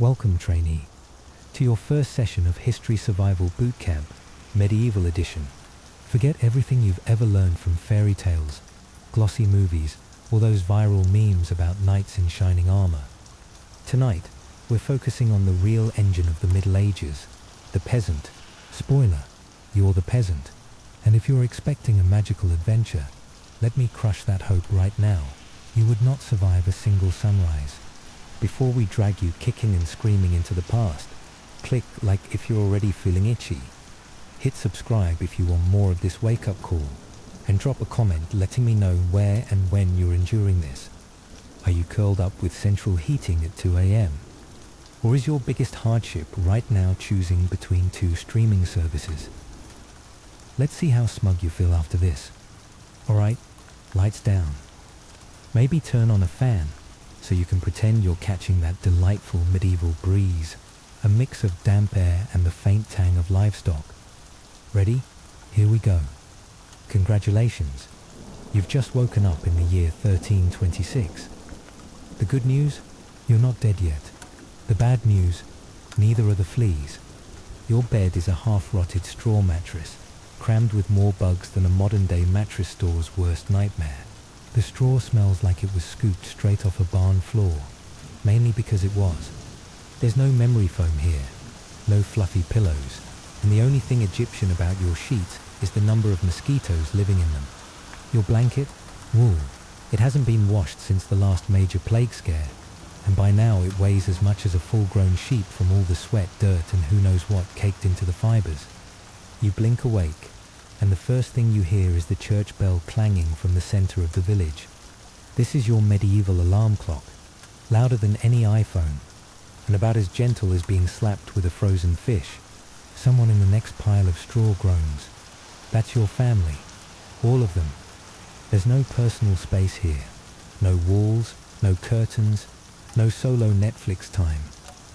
Welcome, trainee, to your first session of History Survival Bootcamp, Medieval Edition. Forget everything you've ever learned from fairy tales, glossy movies, or those viral memes about knights in shining armor. Tonight, we're focusing on the real engine of the Middle Ages, the peasant. Spoiler, you're the peasant. And if you're expecting a magical adventure, let me crush that hope right now. You would not survive a single sunrise. Before we drag you kicking and screaming into the past, click like if you're already feeling itchy. Hit subscribe if you want more of this wake-up call, and drop a comment letting me know where and when you're enduring this. Are you curled up with central heating at 2 a.m.? Or is your biggest hardship right now choosing between two streaming services? Let's see how smug you feel after this. Alright, lights down. Maybe turn on a fan, so you can pretend you're catching that delightful medieval breeze, a mix of damp air and the faint tang of livestock. Ready? Here we go. Congratulations, you've just woken up in the year 1326. The good news? You're not dead yet. The bad news? Neither are the fleas. Your bed is a half-rotted straw mattress, crammed with more bugs than a modern-day mattress store's worst nightmare. The straw smells like it was scooped straight off a barn floor, mainly because it was. There's no memory foam here, no fluffy pillows, and the only thing Egyptian about your sheets is the number of mosquitoes living in them. Your blanket? Wool. It hasn't been washed since the last major plague scare, and by now it weighs as much as a full-grown sheep from all the sweat, dirt, and who knows what caked into the fibers. You blink awake, and the first thing you hear is the church bell clanging from the center of the village. This is your medieval alarm clock, louder than any iPhone, and about as gentle as being slapped with a frozen fish. Someone in the next pile of straw groans. That's your family, all of them. There's no personal space here, no walls, no curtains, no solo Netflix time.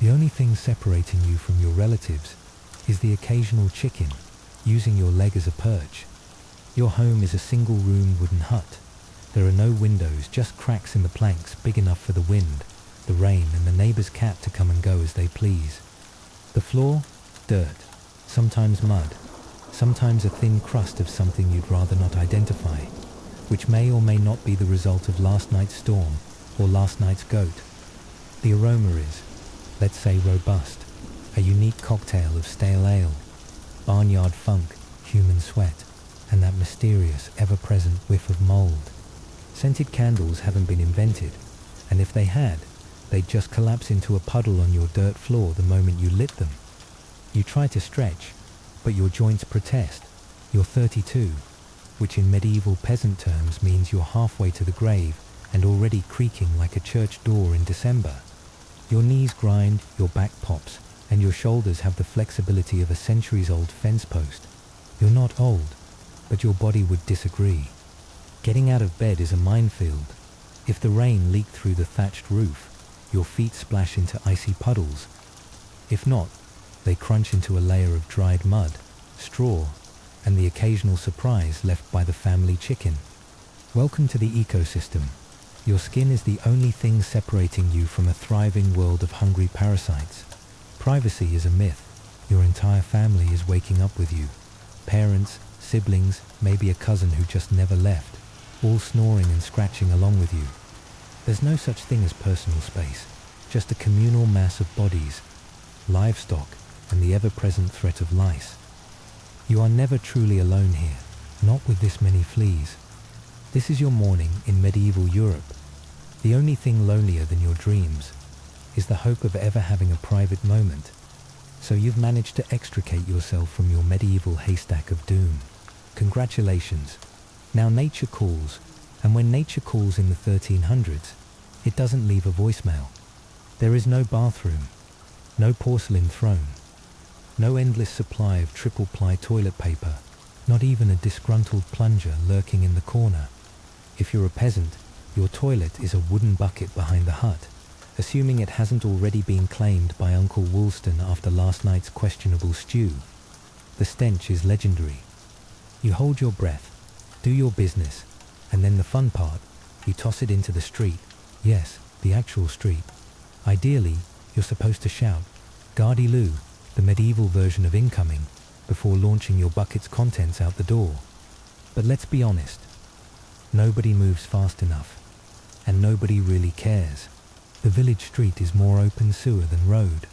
The only thing separating you from your relatives is the occasional chicken, using your leg as a perch. Your home is a single-room wooden hut. There are no windows, just cracks in the planks big enough for the wind, the rain, and the neighbor's cat to come and go as they please. The floor? Dirt. Sometimes mud. Sometimes a thin crust of something you'd rather not identify, which may or may not be the result of last night's storm or last night's goat. The aroma is, let's say, robust, a unique cocktail of stale ale, barnyard funk, human sweat, and that mysterious, ever-present whiff of mold. Scented candles haven't been invented, and if they had, they'd just collapse into a puddle on your dirt floor the moment you lit them. You try to stretch, but your joints protest. You're 32, which in medieval peasant terms means you're halfway to the grave and already creaking like a church door in December. Your knees grind, your back pops, and your shoulders have the flexibility of a centuries-old fence post. You're not old, but your body would disagree. Getting out of bed is a minefield. If the rain leaked through the thatched roof, your feet splash into icy puddles. If not, they crunch into a layer of dried mud, straw, and the occasional surprise left by the family chicken. Welcome to the ecosystem. Your skin is the only thing separating you from a thriving world of hungry parasites. Privacy is a myth. Your entire family is waking up with you. Parents, siblings, maybe a cousin who just never left, all snoring and scratching along with you. There's no such thing as personal space, just a communal mass of bodies, livestock, and the ever-present threat of lice. You are never truly alone here, not with this many fleas. This is your morning in medieval Europe. The only thing lonelier than your dreams is the hope of ever having a private moment. So you've managed to extricate yourself from your medieval haystack of doom. Congratulations. Now nature calls, and when nature calls in the 1300s, it doesn't leave a voicemail. There is no bathroom, no porcelain throne, no endless supply of triple-ply toilet paper, not even a disgruntled plunger lurking in the corner. If you're a peasant, your toilet is a wooden bucket behind the hut, assuming it hasn't already been claimed by Uncle Woolston after last night's questionable stew. The stench is legendary. You hold your breath, do your business, and then the fun part, you toss it into the street. Yes, the actual street. Ideally, You're supposed to shout, "Gardy-loo," the medieval version of incoming, before launching your bucket's contents out the door. But let's be honest, nobody moves fast enough, and nobody really cares. The village street is more open sewer than road,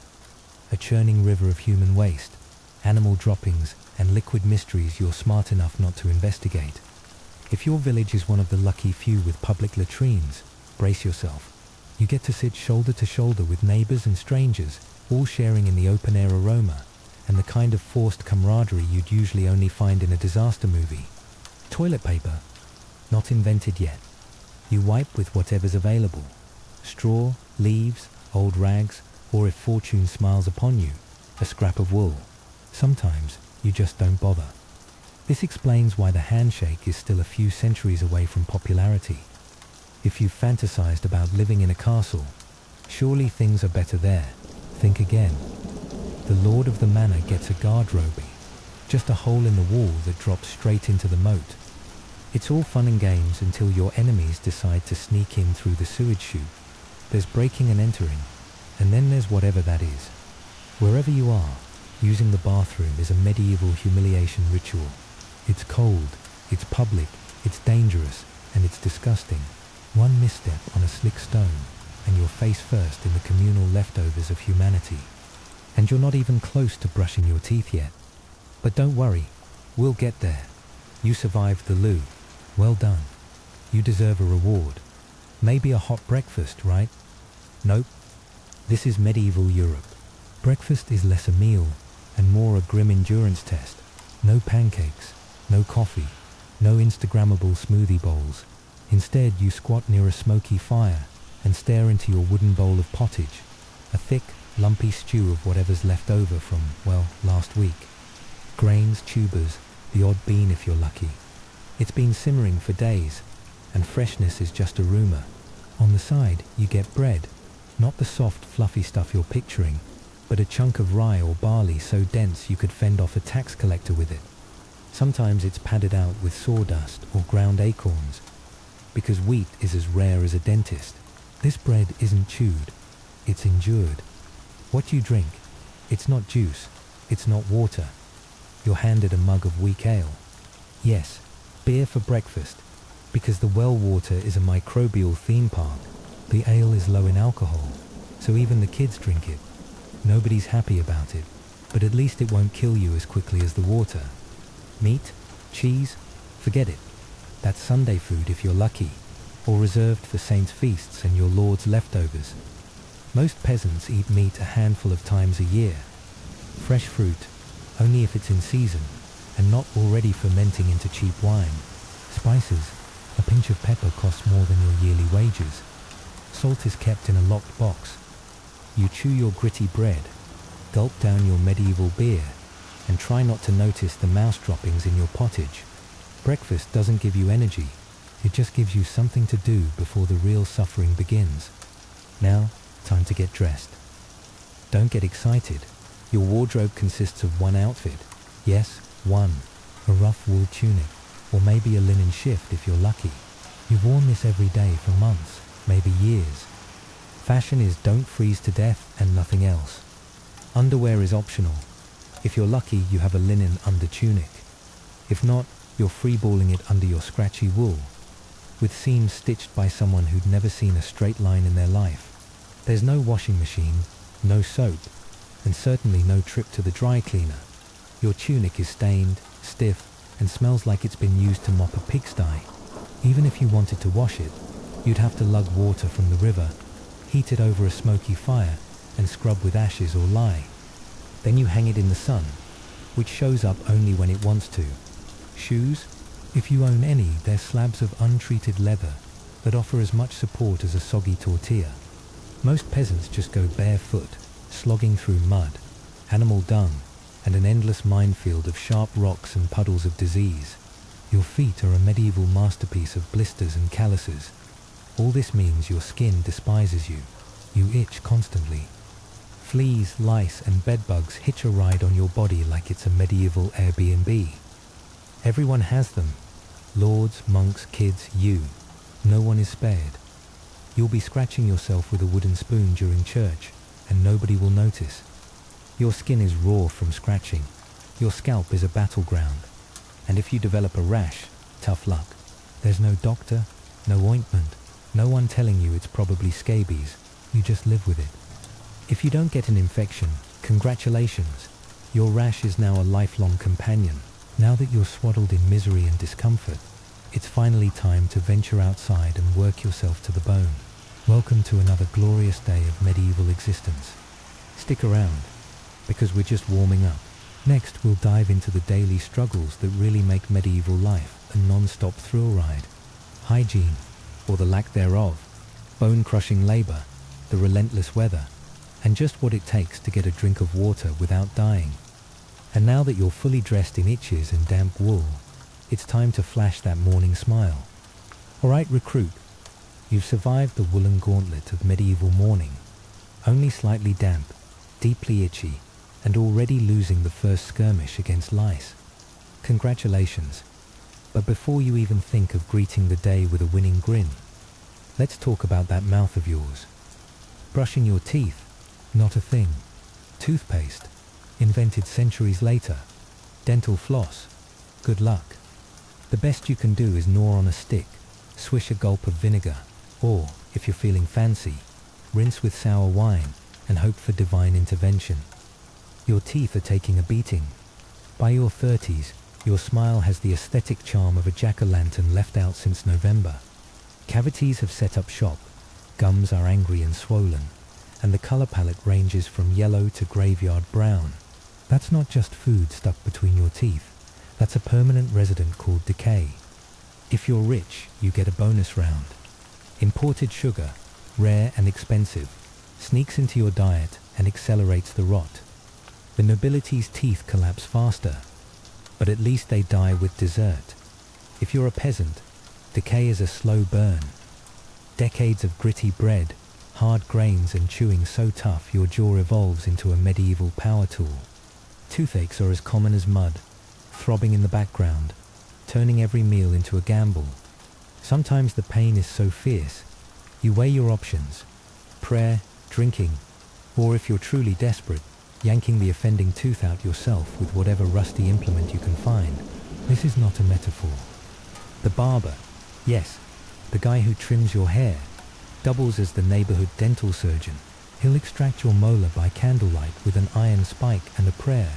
a churning river of human waste, animal droppings, and liquid mysteries you're smart enough not to investigate. If your village is one of the lucky few with public latrines, brace yourself. You get to sit shoulder to shoulder with neighbors and strangers, all sharing in the open-air aroma, and the kind of forced camaraderie you'd usually only find in a disaster movie. Toilet paper, not invented yet. You wipe with whatever's available. Straw, leaves, old rags, or if fortune smiles upon you, a scrap of wool. Sometimes you just don't bother. This explains why the handshake is still a few centuries away from popularity. If you've fantasized about living in a castle, surely things are better there. Think again. The lord of the manor gets a garderobe, just a hole in the wall that drops straight into the moat. It's all fun and games until your enemies decide to sneak in through the sewage chute. There's breaking and entering, and then there's whatever that is. Wherever you are, using the bathroom is a medieval humiliation ritual. It's cold, it's public, it's dangerous, and it's disgusting. One misstep on a slick stone, and you're face first in the communal leftovers of humanity. And you're not even close to brushing your teeth yet. But don't worry, we'll get there. You survived the loo. Well done. You deserve a reward. Maybe a hot breakfast, right? Nope. This is medieval Europe. Breakfast is less a meal and more a grim endurance test. No pancakes, no coffee, no Instagrammable smoothie bowls. Instead, you squat near a smoky fire and stare into your wooden bowl of pottage, a thick, lumpy stew of whatever's left over from, well, last week. Grains, tubers, the odd bean if you're lucky. It's been simmering for days, and freshness is just a rumor. On the side, you get bread, not the soft, fluffy stuff you're picturing, but a chunk of rye or barley so dense you could fend off a tax collector with it. Sometimes it's padded out with sawdust or ground acorns, because wheat is as rare as a dentist. This bread isn't chewed, it's endured. What you drink, it's not juice, it's not water. You're handed a mug of weak ale. Yes, beer for breakfast, because the well water is a microbial theme park. The ale is low in alcohol, so even the kids drink it. Nobody's happy about it, but at least it won't kill you as quickly as the water. Meat, cheese, forget it. That's Sunday food if you're lucky, or reserved for saints' feasts and your lord's leftovers. Most peasants eat meat a handful of times a year. Fresh fruit, only if it's in season, and not already fermenting into cheap wine. Spices, a pinch of pepper costs more than your yearly wages. Salt is kept in a locked box. You chew your gritty bread, gulp down your medieval beer, and try not to notice the mouse droppings in your pottage. Breakfast doesn't give you energy, it just gives you something to do before the real suffering begins. Now, time to get dressed. Don't get excited. Your wardrobe consists of one outfit. Yes, one. A rough wool tunic, or maybe a linen shift if you're lucky. You've worn this every day for months, maybe years. Fashion is don't freeze to death and nothing else. Underwear is optional. If you're lucky, you have a linen under tunic. If not, you're freeballing it under your scratchy wool, with seams stitched by someone who'd never seen a straight line in their life. There's no washing machine, no soap, and certainly no trip to the dry cleaner. Your tunic is stained, stiff, and smells like it's been used to mop a pigsty. Even if you wanted to wash it, you'd have to lug water from the river, heat it over a smoky fire, and scrub with ashes or lye. Then you hang it in the sun, which shows up only when it wants to. Shoes? If you own any, they're slabs of untreated leather that offer as much support as a soggy tortilla. Most peasants just go barefoot, slogging through mud, animal dung, and an endless minefield of sharp rocks and puddles of disease. Your feet are a medieval masterpiece of blisters and calluses. All this means your skin despises you. You itch constantly. Fleas, lice, and bedbugs hitch a ride on your body like it's a medieval Airbnb. Everyone has them. Lords, monks, kids, you. No one is spared. You'll be scratching yourself with a wooden spoon during church, and nobody will notice. Your skin is raw from scratching. Your scalp is a battleground. And if you develop a rash, tough luck. There's no doctor, no ointment, no one telling you it's probably scabies. You just live with it. If you don't get an infection, congratulations. Your rash is now a lifelong companion. Now that you're swaddled in misery and discomfort, it's finally time to venture outside and work yourself to the bone. Welcome to another glorious day of medieval existence. Stick around, because we're just warming up. Next, we'll dive into the daily struggles that really make medieval life a non-stop thrill ride. Hygiene, or the lack thereof, bone-crushing labor, the relentless weather, and just what it takes to get a drink of water without dying. And now that you're fully dressed in itches and damp wool, it's time to flash that morning smile. Alright, recruit, you've survived the woolen gauntlet of medieval morning, only slightly damp, deeply itchy, and already losing the first skirmish against lice. Congratulations. But before you even think of greeting the day with a winning grin, let's talk about that mouth of yours. Brushing your teeth, not a thing. Toothpaste, invented centuries later. Dental floss, good luck. The best you can do is gnaw on a stick, swish a gulp of vinegar, or, if you're feeling fancy, rinse with sour wine and hope for divine intervention. Your teeth are taking a beating. By your 30s, your smile has the aesthetic charm of a jack-o'-lantern left out since November. Cavities have set up shop, gums are angry and swollen, and the color palette ranges from yellow to graveyard brown. That's not just food stuck between your teeth, that's a permanent resident called decay. If you're rich, you get a bonus round. Imported sugar, rare and expensive, sneaks into your diet and accelerates the rot. The nobility's teeth collapse faster, but at least they die with dessert. If you're a peasant, decay is a slow burn. Decades of gritty bread, hard grains and chewing so tough your jaw evolves into a medieval power tool. Toothaches are as common as mud, throbbing in the background, turning every meal into a gamble. Sometimes the pain is so fierce, you weigh your options: prayer, drinking, or if you're truly desperate, yanking the offending tooth out yourself with whatever rusty implement you can find. This is not a metaphor. The barber, yes, the guy who trims your hair, doubles as the neighborhood dental surgeon. He'll extract your molar by candlelight with an iron spike and a prayer,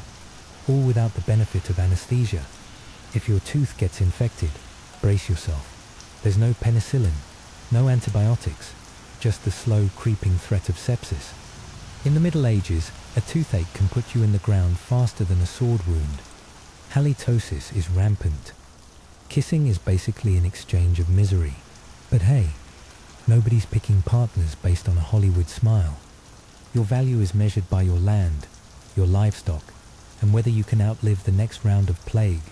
all without the benefit of anesthesia. If your tooth gets infected, brace yourself. There's no penicillin, no antibiotics, just the slow creeping threat of sepsis. In the Middle Ages, a toothache can put you in the ground faster than a sword wound. Halitosis is rampant. Kissing is basically an exchange of misery. But hey, nobody's picking partners based on a Hollywood smile. Your value is measured by your land, your livestock, and whether you can outlive the next round of plague.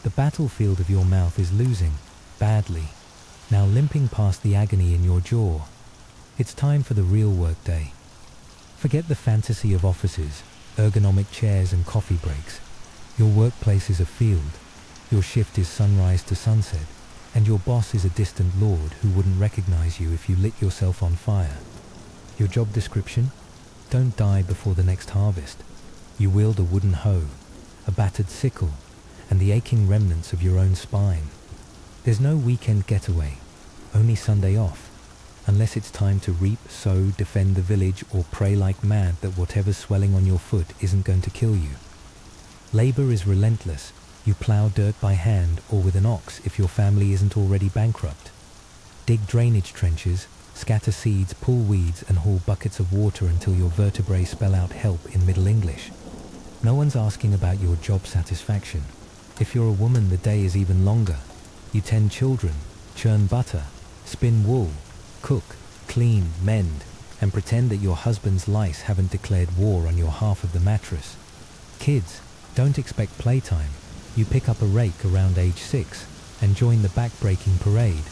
The battlefield of your mouth is losing, badly, now limping past the agony in your jaw. It's time for the real workday. Forget the fantasy of offices, ergonomic chairs and coffee breaks. Your workplace is a field, your shift is sunrise to sunset, and your boss is a distant lord who wouldn't recognize you if you lit yourself on fire. Your job description? Don't die before the next harvest. You wield a wooden hoe, a battered sickle, and the aching remnants of your own spine. There's no weekend getaway, only Sunday off, unless it's time to reap, sow, defend the village, or pray like mad that whatever's swelling on your foot isn't going to kill you. Labor is relentless. You plow dirt by hand or with an ox if your family isn't already bankrupt. Dig drainage trenches, scatter seeds, pull weeds, and haul buckets of water until your vertebrae spell out help in Middle English. No one's asking about your job satisfaction. If you're a woman, the day is even longer. You tend children, churn butter, spin wool, cook, clean, mend, and pretend that your husband's lice haven't declared war on your half of the mattress. Kids, don't expect playtime. You pick up a rake around age 6 and join the back-breaking parade.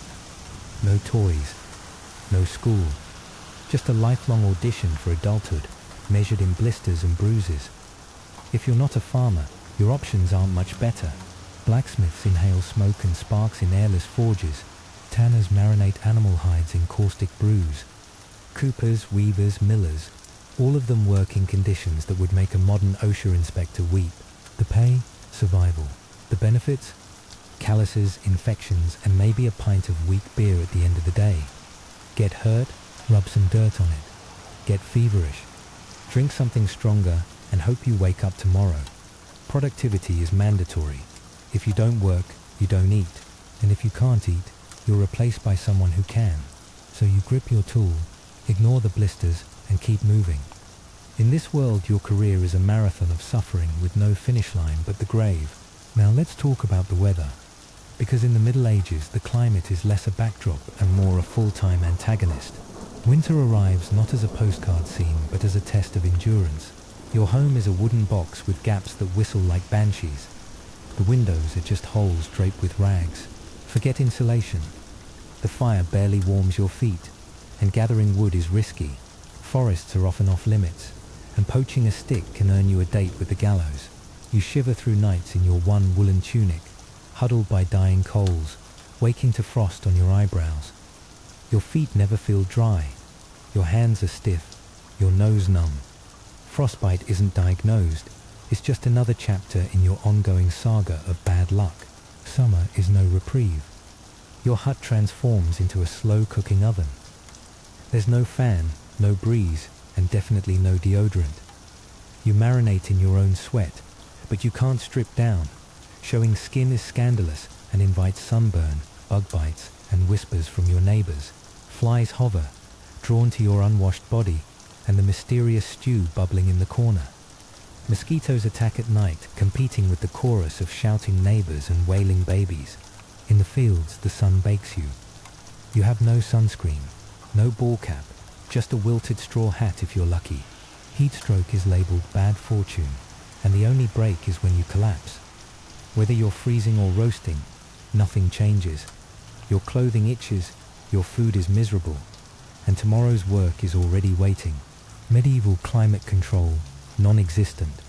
No toys, no school, just a lifelong audition for adulthood, measured in blisters and bruises. If you're not a farmer, your options aren't much better. Blacksmiths inhale smoke and sparks in airless forges. Tanners marinate animal hides in caustic brews. Coopers, weavers, millers, All of them work in conditions that would make a modern OSHA inspector weep. The pay? Survival. The benefits? Calluses, infections, and maybe a pint of weak beer at the end of the day. Get hurt? Rub some dirt on it. Get feverish? Drink something stronger and hope you wake up tomorrow. Productivity is mandatory. If you don't work, you don't eat. And if you can't eat, you're replaced by someone who can. So you grip your tool, ignore the blisters, and keep moving. In this world, your career is a marathon of suffering with no finish line but the grave. Now let's talk about the weather. Because in the Middle Ages, the climate is less a backdrop and more a full-time antagonist. Winter arrives not as a postcard scene, but as a test of endurance. Your home is a wooden box with gaps that whistle like banshees. The windows are just holes draped with rags. Forget insulation. The fire barely warms your feet, and gathering wood is risky. Forests are often off limits, and poaching a stick can earn you a date with the gallows. You shiver through nights in your one woolen tunic, huddled by dying coals, waking to frost on your eyebrows. Your feet never feel dry. Your hands are stiff, your nose numb. Frostbite isn't diagnosed, it's just another chapter in your ongoing saga of bad luck. Summer is no reprieve. Your hut transforms into a slow-cooking oven. There's no fan, no breeze, and definitely no deodorant. You marinate in your own sweat, but you can't strip down. Showing skin is scandalous and invites sunburn, bug bites, and whispers from your neighbors. Flies hover, drawn to your unwashed body, and the mysterious stew bubbling in the corner. Mosquitoes attack at night, competing with the chorus of shouting neighbors and wailing babies. In the fields, the sun bakes you. You have no sunscreen, no ball cap, just a wilted straw hat if you're lucky. Heat stroke is labeled bad fortune, and the only break is when you collapse. Whether you're freezing or roasting, nothing changes. Your clothing itches, your food is miserable, and tomorrow's work is already waiting. Medieval climate control, non-existent.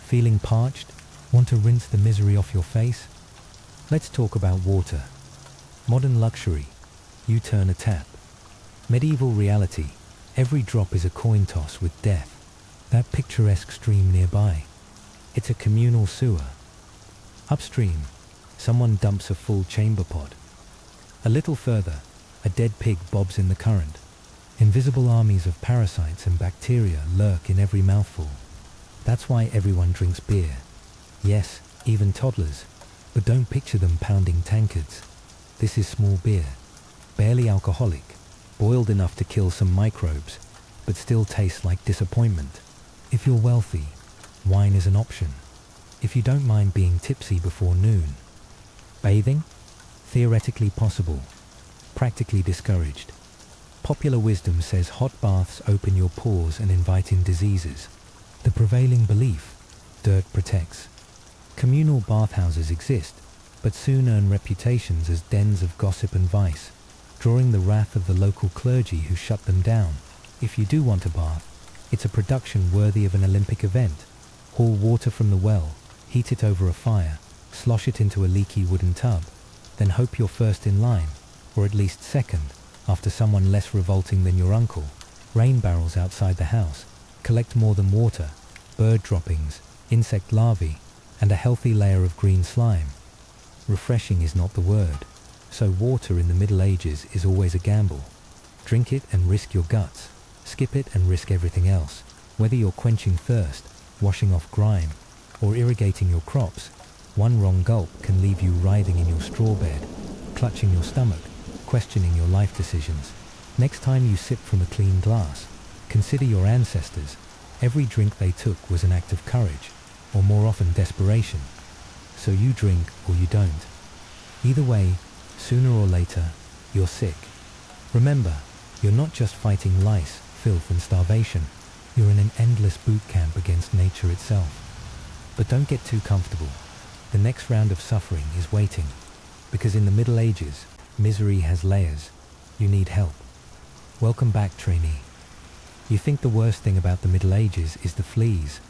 Feeling parched? Want to rinse the misery off your face? Let's talk about water. Modern luxury, you turn a tap. Medieval reality, every drop is a coin toss with death. That picturesque stream nearby, it's a communal sewer. Upstream, someone dumps a full chamber pot. A little further, a dead pig bobs in the current. Invisible armies of parasites and bacteria lurk in every mouthful. That's why everyone drinks beer. Yes, even toddlers. But don't picture them pounding tankards. This is small beer, barely alcoholic, boiled enough to kill some microbes, but still tastes like disappointment. If you're wealthy, wine is an option. If you don't mind being tipsy before noon. Bathing? Theoretically possible, practically discouraged. Popular wisdom says hot baths open your pores and invite in diseases. The prevailing belief, dirt protects. Communal bathhouses exist, but soon earn reputations as dens of gossip and vice, drawing the wrath of the local clergy who shut them down. If you do want a bath, it's a production worthy of an Olympic event. Haul water from the well, heat it over a fire, slosh it into a leaky wooden tub, then hope you're first in line, or at least second, after someone less revolting than your uncle. Rain barrels outside the house, collect more than water, bird droppings, insect larvae, and a healthy layer of green slime. Refreshing is not the word, so water in the Middle Ages is always a gamble. Drink it and risk your guts, skip it and risk everything else. Whether you're quenching thirst, washing off grime, or irrigating your crops, one wrong gulp can leave you writhing in your straw bed, clutching your stomach, questioning your life decisions. Next time you sip from a clean glass, consider your ancestors. Every drink they took was an act of courage, or more often desperation. So you drink or you don't. Either way, sooner or later, you're sick. Remember, you're not just fighting lice, filth and starvation. You're in an endless boot camp against nature itself. But don't get too comfortable. The next round of suffering is waiting. Because in the Middle Ages, misery has layers. You need help. Welcome back, trainee. You think the worst thing about the Middle Ages is the fleas.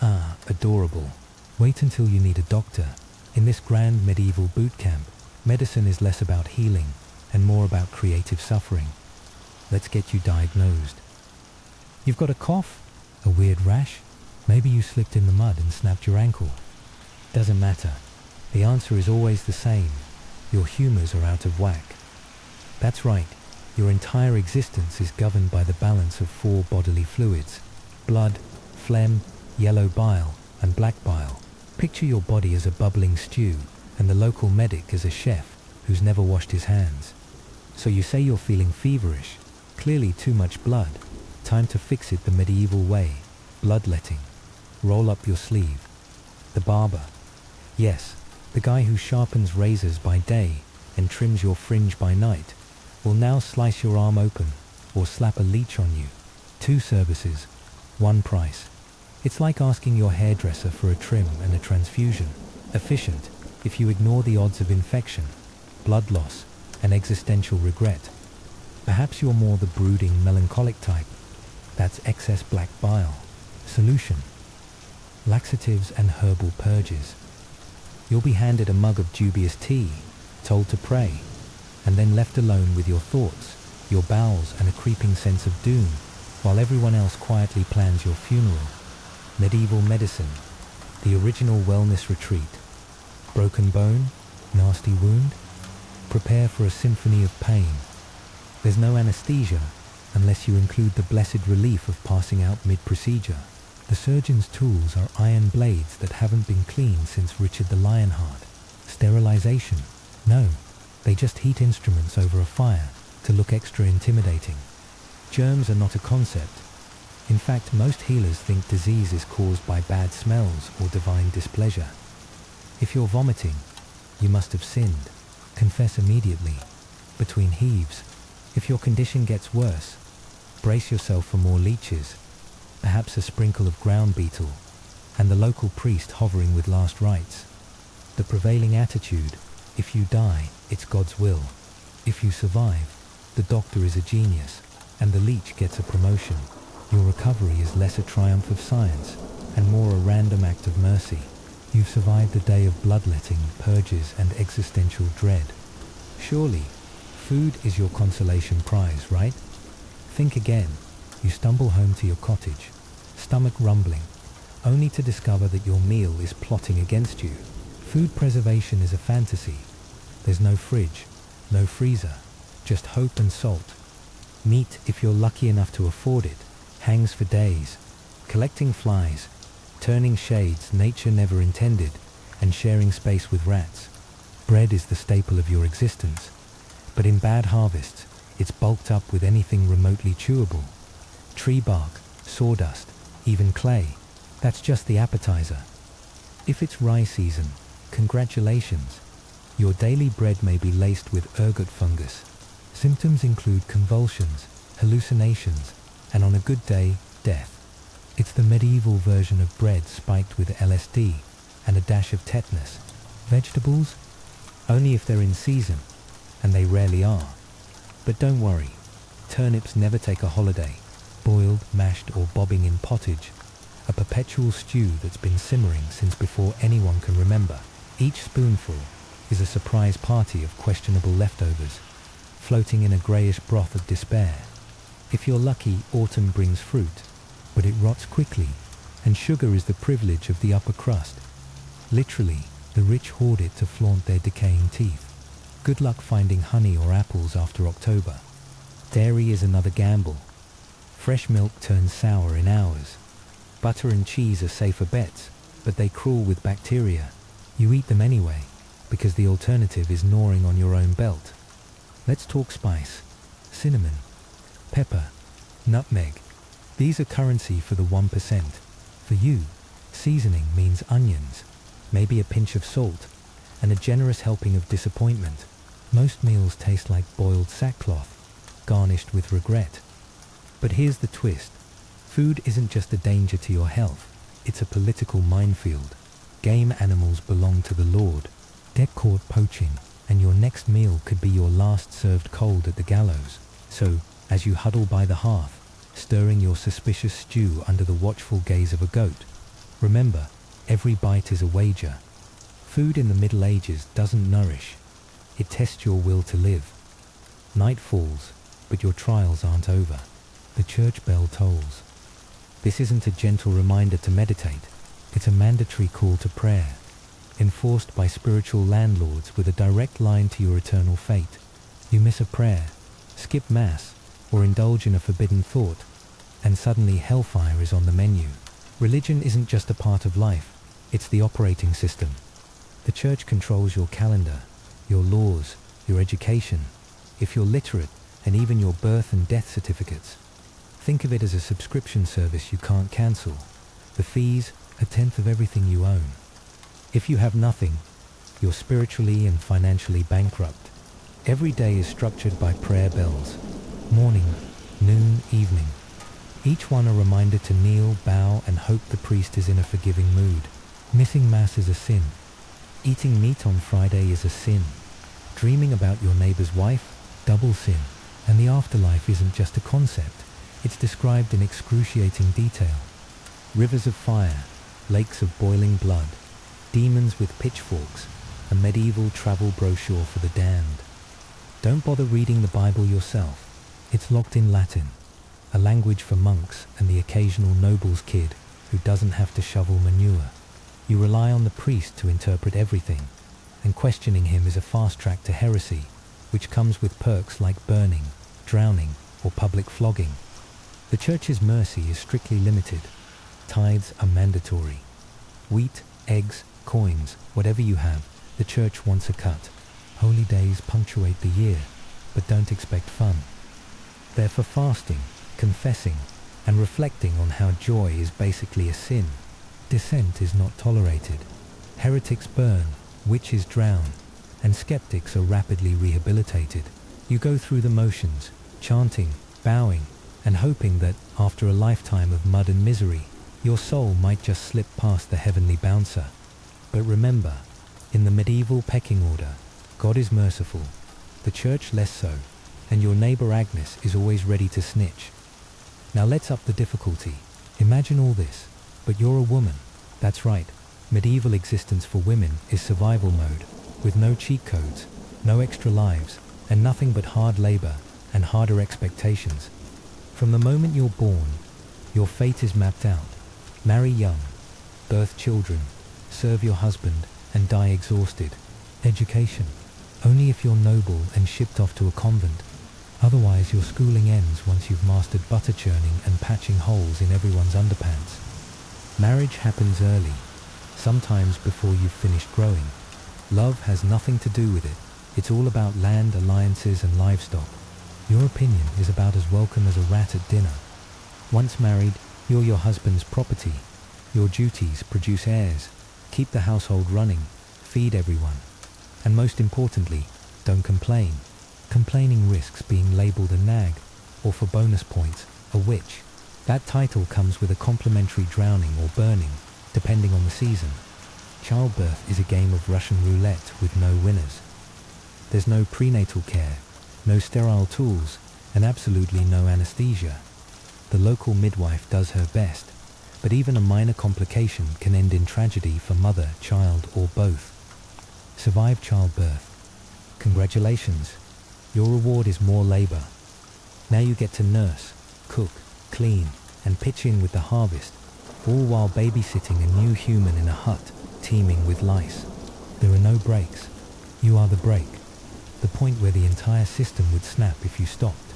Ah, adorable. Wait until you need a doctor. In this grand medieval boot camp, medicine is less about healing and more about creative suffering. Let's get you diagnosed. You've got a cough? A weird rash? Maybe you slipped in the mud and snapped your ankle. Doesn't matter. The answer is always the same. Your humors are out of whack. That's right. Your entire existence is governed by the balance of 4 bodily fluids: blood, phlegm, yellow bile, and black bile. Picture your body as a bubbling stew and the local medic as a chef who's never washed his hands. So you say you're feeling feverish, clearly too much blood. Time to fix it the medieval way: bloodletting. Roll up your sleeve. The barber. Yes, the guy who sharpens razors by day and trims your fringe by night will now slice your arm open or slap a leech on you. 2 services, 1 price. It's like asking your hairdresser for a trim and a transfusion. Efficient if you ignore the odds of infection, blood loss, and existential regret. Perhaps you're more the brooding, melancholic type. That's excess black bile. Solution: laxatives and herbal purges. You'll be handed a mug of dubious tea, told to pray, and then left alone with your thoughts, your bowels, and a creeping sense of doom, while everyone else quietly plans your funeral. Medieval medicine, the original wellness retreat. Broken bone, nasty wound, prepare for a symphony of pain. There's no anesthesia unless you include the blessed relief of passing out mid-procedure. The surgeon's tools are iron blades that haven't been cleaned since Richard the Lionheart. Sterilization? No, they just heat instruments over a fire to look extra intimidating. Germs are not a concept. In fact, most healers think disease is caused by bad smells or divine displeasure. If you're vomiting, you must have sinned. Confess immediately. Between heaves. If your condition gets worse, brace yourself for more leeches, perhaps a sprinkle of ground beetle, and the local priest hovering with last rites. The prevailing attitude: if you die, it's God's will. If you survive, the doctor is a genius, and the leech gets a promotion. Your recovery is less a triumph of science, and more a random act of mercy. You've survived the day of bloodletting, purges, and existential dread. Surely, food is your consolation prize, right? Think again. You stumble home to your cottage, stomach rumbling, only to discover that your meal is plotting against you. Food preservation is a fantasy. There's no fridge, no freezer, just hope and salt. Meat, if you're lucky enough to afford it, hangs for days, collecting flies, turning shades nature never intended, and sharing space with rats. Bread is the staple of your existence, but in bad harvests, it's bulked up with anything remotely chewable. Tree bark, sawdust, even clay. That's just the appetizer. If it's rye season, congratulations. Your daily bread may be laced with ergot fungus. Symptoms include convulsions, hallucinations, and on a good day, death. It's the medieval version of bread spiked with LSD and a dash of tetanus. Vegetables? Only if they're in season, and they rarely are. But don't worry, turnips never take a holiday. Boiled, mashed, or bobbing in pottage, a perpetual stew that's been simmering since before anyone can remember. Each spoonful is a surprise party of questionable leftovers, floating in a greyish broth of despair. If you're lucky, autumn brings fruit, but it rots quickly, and sugar is the privilege of the upper crust. Literally, the rich hoard it to flaunt their decaying teeth. Good luck finding honey or apples after October. Dairy is another gamble. Fresh milk turns sour in hours. Butter and cheese are safer bets, but they crawl with bacteria. You eat them anyway, because the alternative is gnawing on your own belt. Let's talk spice. Cinnamon, pepper, nutmeg. These are currency for the 1%. For you, seasoning means onions, maybe a pinch of salt, and a generous helping of disappointment. Most meals taste like boiled sackcloth, garnished with regret. But here's the twist. Food isn't just a danger to your health, it's a political minefield. Game animals belong to the Lord. Get caught poaching, and your next meal could be your last served cold at the gallows. So, as you huddle by the hearth, stirring your suspicious stew under the watchful gaze of a goat, remember, every bite is a wager. Food in the Middle Ages doesn't nourish. It tests your will to live. Night falls, but your trials aren't over. The church bell tolls. This isn't a gentle reminder to meditate. It's a mandatory call to prayer, enforced by spiritual landlords with a direct line to your eternal fate. You miss a prayer, skip mass, or indulge in a forbidden thought, and suddenly hellfire is on the menu. Religion isn't just a part of life, it's the operating system. The church controls your calendar, your laws, your education, if you're literate, and even your birth and death certificates. Think of it as a subscription service you can't cancel. The fees, 1/10 of everything you own. If you have nothing, you're spiritually and financially bankrupt. Every day is structured by prayer bells. Morning, noon, evening. Each one a reminder to kneel, bow, and hope the priest is in a forgiving mood. Missing Mass is a sin. Eating meat on Friday is a sin. Dreaming about your neighbor's wife, double sin. And the afterlife isn't just a concept. It's described in excruciating detail. Rivers of fire, lakes of boiling blood, demons with pitchforks, a medieval travel brochure for the damned. Don't bother reading the Bible yourself. It's locked in Latin, a language for monks and the occasional noble's kid who doesn't have to shovel manure. You rely on the priest to interpret everything, and questioning him is a fast track to heresy, which comes with perks like burning, drowning, or public flogging. The church's mercy is strictly limited. Tithes are mandatory. Wheat, eggs, coins, whatever you have, the church wants a cut. Holy days punctuate the year, but don't expect fun. They're for fasting, confessing, and reflecting on how joy is basically a sin. Dissent is not tolerated. Heretics burn, witches drown, and skeptics are rapidly rehabilitated. You go through the motions, chanting, bowing, and hoping that, after a lifetime of mud and misery, your soul might just slip past the heavenly bouncer. But remember, in the medieval pecking order, God is merciful, the church less so, and your neighbor Agnes is always ready to snitch. Now let's up the difficulty. Imagine all this, but you're a woman. That's right, medieval existence for women is survival mode, with no cheat codes, no extra lives, and nothing but hard labor and harder expectations. From the moment you're born, your fate is mapped out. Marry young, birth children, serve your husband, and die exhausted. Education, only if you're noble and shipped off to a convent. Otherwise, your schooling ends once you've mastered butter churning and patching holes in everyone's underpants. Marriage happens early, sometimes before you've finished growing. Love has nothing to do with it. It's all about land, alliances, and livestock. Your opinion is about as welcome as a rat at dinner. Once married, you're your husband's property. Your duties: produce heirs, keep the household running, feed everyone. And most importantly, don't complain. Complaining risks being labelled a nag, or for bonus points, a witch. That title comes with a complimentary drowning or burning, depending on the season. Childbirth is a game of Russian roulette with no winners. There's no prenatal care, no sterile tools, and absolutely no anesthesia. The local midwife does her best, but even a minor complication can end in tragedy for mother, child, or both. Survive childbirth. Congratulations, your reward is more labor. Now you get to nurse, cook, clean, and pitch in with the harvest, all while babysitting a new human in a hut teeming with lice. There are no breaks. You are the break. The point where the entire system would snap if you stopped.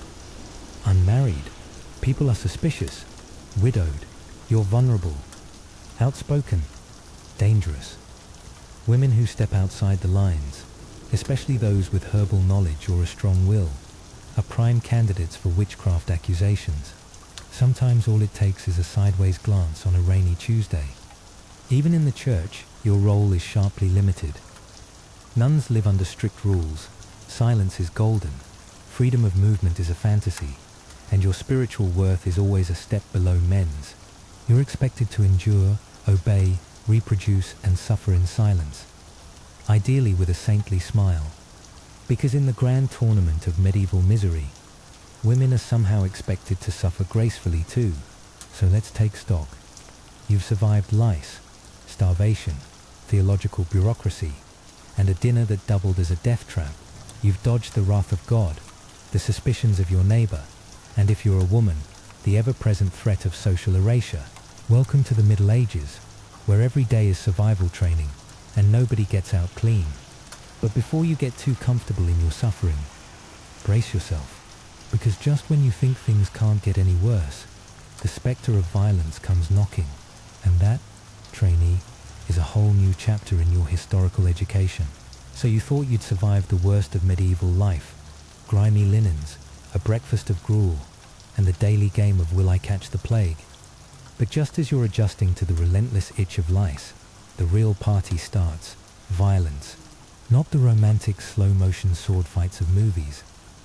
Unmarried. People are suspicious. Widowed. You're vulnerable. Outspoken. Dangerous. Women who step outside the lines, especially those with herbal knowledge or a strong will, are prime candidates for witchcraft accusations. Sometimes all it takes is a sideways glance on a rainy Tuesday. Even in the church, your role is sharply limited. Nuns live under strict rules. Silence is golden. Freedom of movement is a fantasy. And your spiritual worth is always a step below men's. You're expected to endure, obey, reproduce, and suffer in silence. Ideally with a saintly smile. Because in the grand tournament of medieval misery, women are somehow expected to suffer gracefully too. So let's take stock. You've survived lice, starvation, theological bureaucracy, and a dinner that doubled as a death trap. You've dodged the wrath of God, the suspicions of your neighbor, and if you're a woman, the ever-present threat of social erasure. Welcome to the Middle Ages, where every day is survival training and nobody gets out clean. But before you get too comfortable in your suffering, brace yourself, because just when you think things can't get any worse, the spectre of violence comes knocking, and that, trainee, is a whole new chapter in your historical education. So you thought you'd survived the worst of medieval life, grimy linens, a breakfast of gruel, and the daily game of will I catch the plague. But just as you're adjusting to the relentless itch of lice, the real party starts. Violence. Not the romantic slow-motion sword fights of movies,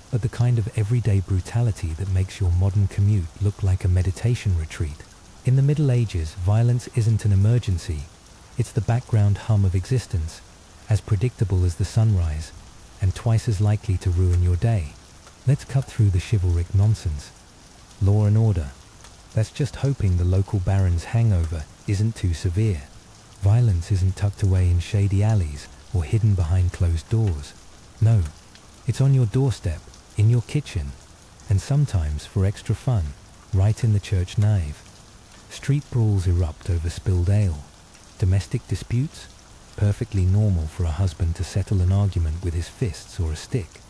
but the kind of everyday brutality that makes your modern commute look like a meditation retreat. In the Middle Ages, violence isn't an emergency, it's the background hum of existence, as predictable as the sunrise, and twice as likely to ruin your day. Let's cut through the chivalric nonsense. Law and order. That's just hoping the local baron's hangover isn't too severe. Violence isn't tucked away in shady alleys or hidden behind closed doors. No, it's on your doorstep, in your kitchen, and sometimes, for extra fun, right in the church nave. Street brawls erupt over spilled ale. Domestic disputes? Perfectly normal for a husband to settle an argument with his fists or a stick.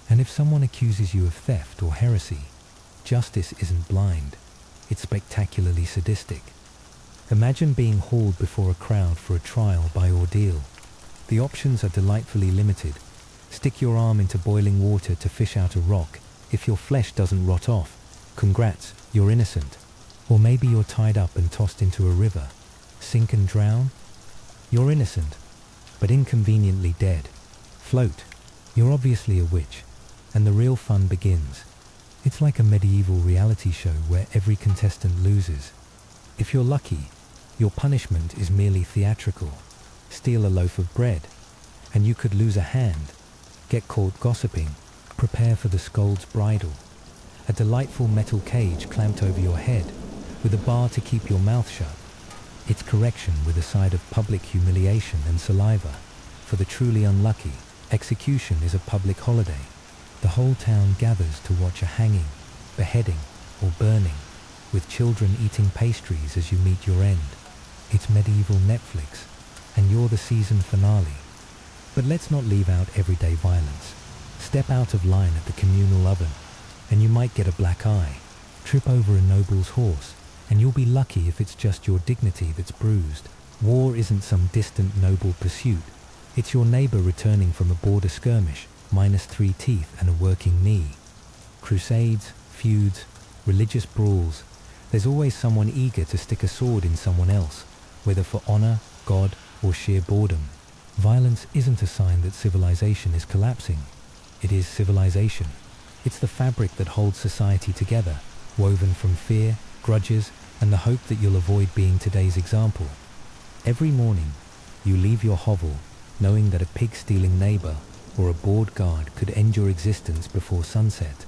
And if someone accuses you of theft or heresy, justice isn't blind. It's spectacularly sadistic. Imagine being hauled before a crowd for a trial by ordeal. The options are delightfully limited. Stick your arm into boiling water to fish out a rock. If your flesh doesn't rot off, congrats, you're innocent. Or maybe you're tied up and tossed into a river. Sink and drown? You're innocent, but inconveniently dead. Float. You're obviously a witch, and the real fun begins. It's like a medieval reality show where every contestant loses. If you're lucky, your punishment is merely theatrical. Steal a loaf of bread, and you could lose a hand. Get caught gossiping. Prepare for the scold's bridle. A delightful metal cage clamped over your head, with a bar to keep your mouth shut. It's correction with a side of public humiliation and saliva. For the truly unlucky, execution is a public holiday. The whole town gathers to watch a hanging, beheading, or burning, with children eating pastries as you meet your end. It's medieval Netflix, and you're the season finale. But let's not leave out everyday violence. Step out of line at the communal oven, and you might get a black eye. Trip over a noble's horse, and you'll be lucky if it's just your dignity that's bruised. War isn't some distant noble pursuit. It's your neighbor returning from a border skirmish, -3 teeth and a working knee. Crusades, feuds, religious brawls. There's always someone eager to stick a sword in someone else, whether for honor, God, or sheer boredom. Violence isn't a sign that civilization is collapsing. It is civilization. It's the fabric that holds society together, woven from fear, grudges, and the hope that you'll avoid being today's example. Every morning, you leave your hovel knowing that a pig-stealing neighbor or a bored guard could end your existence before sunset.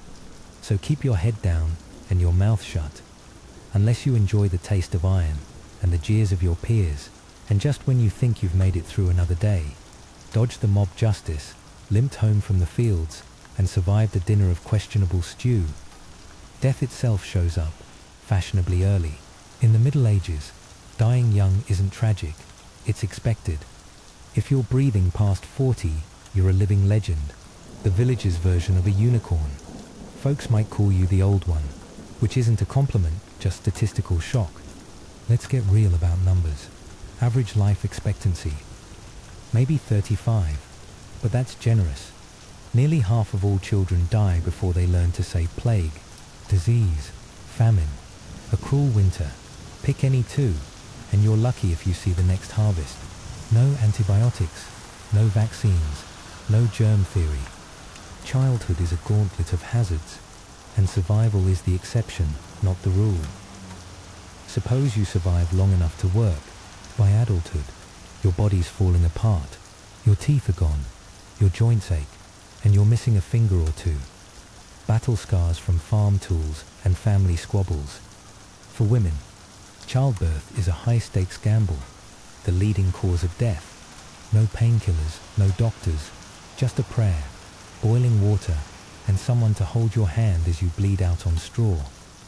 So keep your head down and your mouth shut, unless you enjoy the taste of iron and the jeers of your peers, and just when you think you've made it through another day, dodged the mob justice, limped home from the fields, and survived a dinner of questionable stew, death itself shows up, fashionably early. In the Middle Ages, dying young isn't tragic, it's expected. If you're breathing past 40, you're a living legend, the village's version of a unicorn. Folks might call you the old one, which isn't a compliment, just statistical shock. Let's get real about numbers. Average life expectancy, maybe 35, but that's generous. Nearly half of all children die before they learn to say plague, disease, famine, a cruel winter. Pick any two, and you're lucky if you see the next harvest. No antibiotics, no vaccines, no germ theory. Childhood is a gauntlet of hazards, and survival is the exception, not the rule. Suppose you survive long enough to work. By adulthood, your body's falling apart, your teeth are gone, your joints ache, and you're missing a finger or two. Battle scars from farm tools and family squabbles. For women, childbirth is a high-stakes gamble, the leading cause of death. No painkillers, no doctors, just a prayer, boiling water, and someone to hold your hand as you bleed out on straw.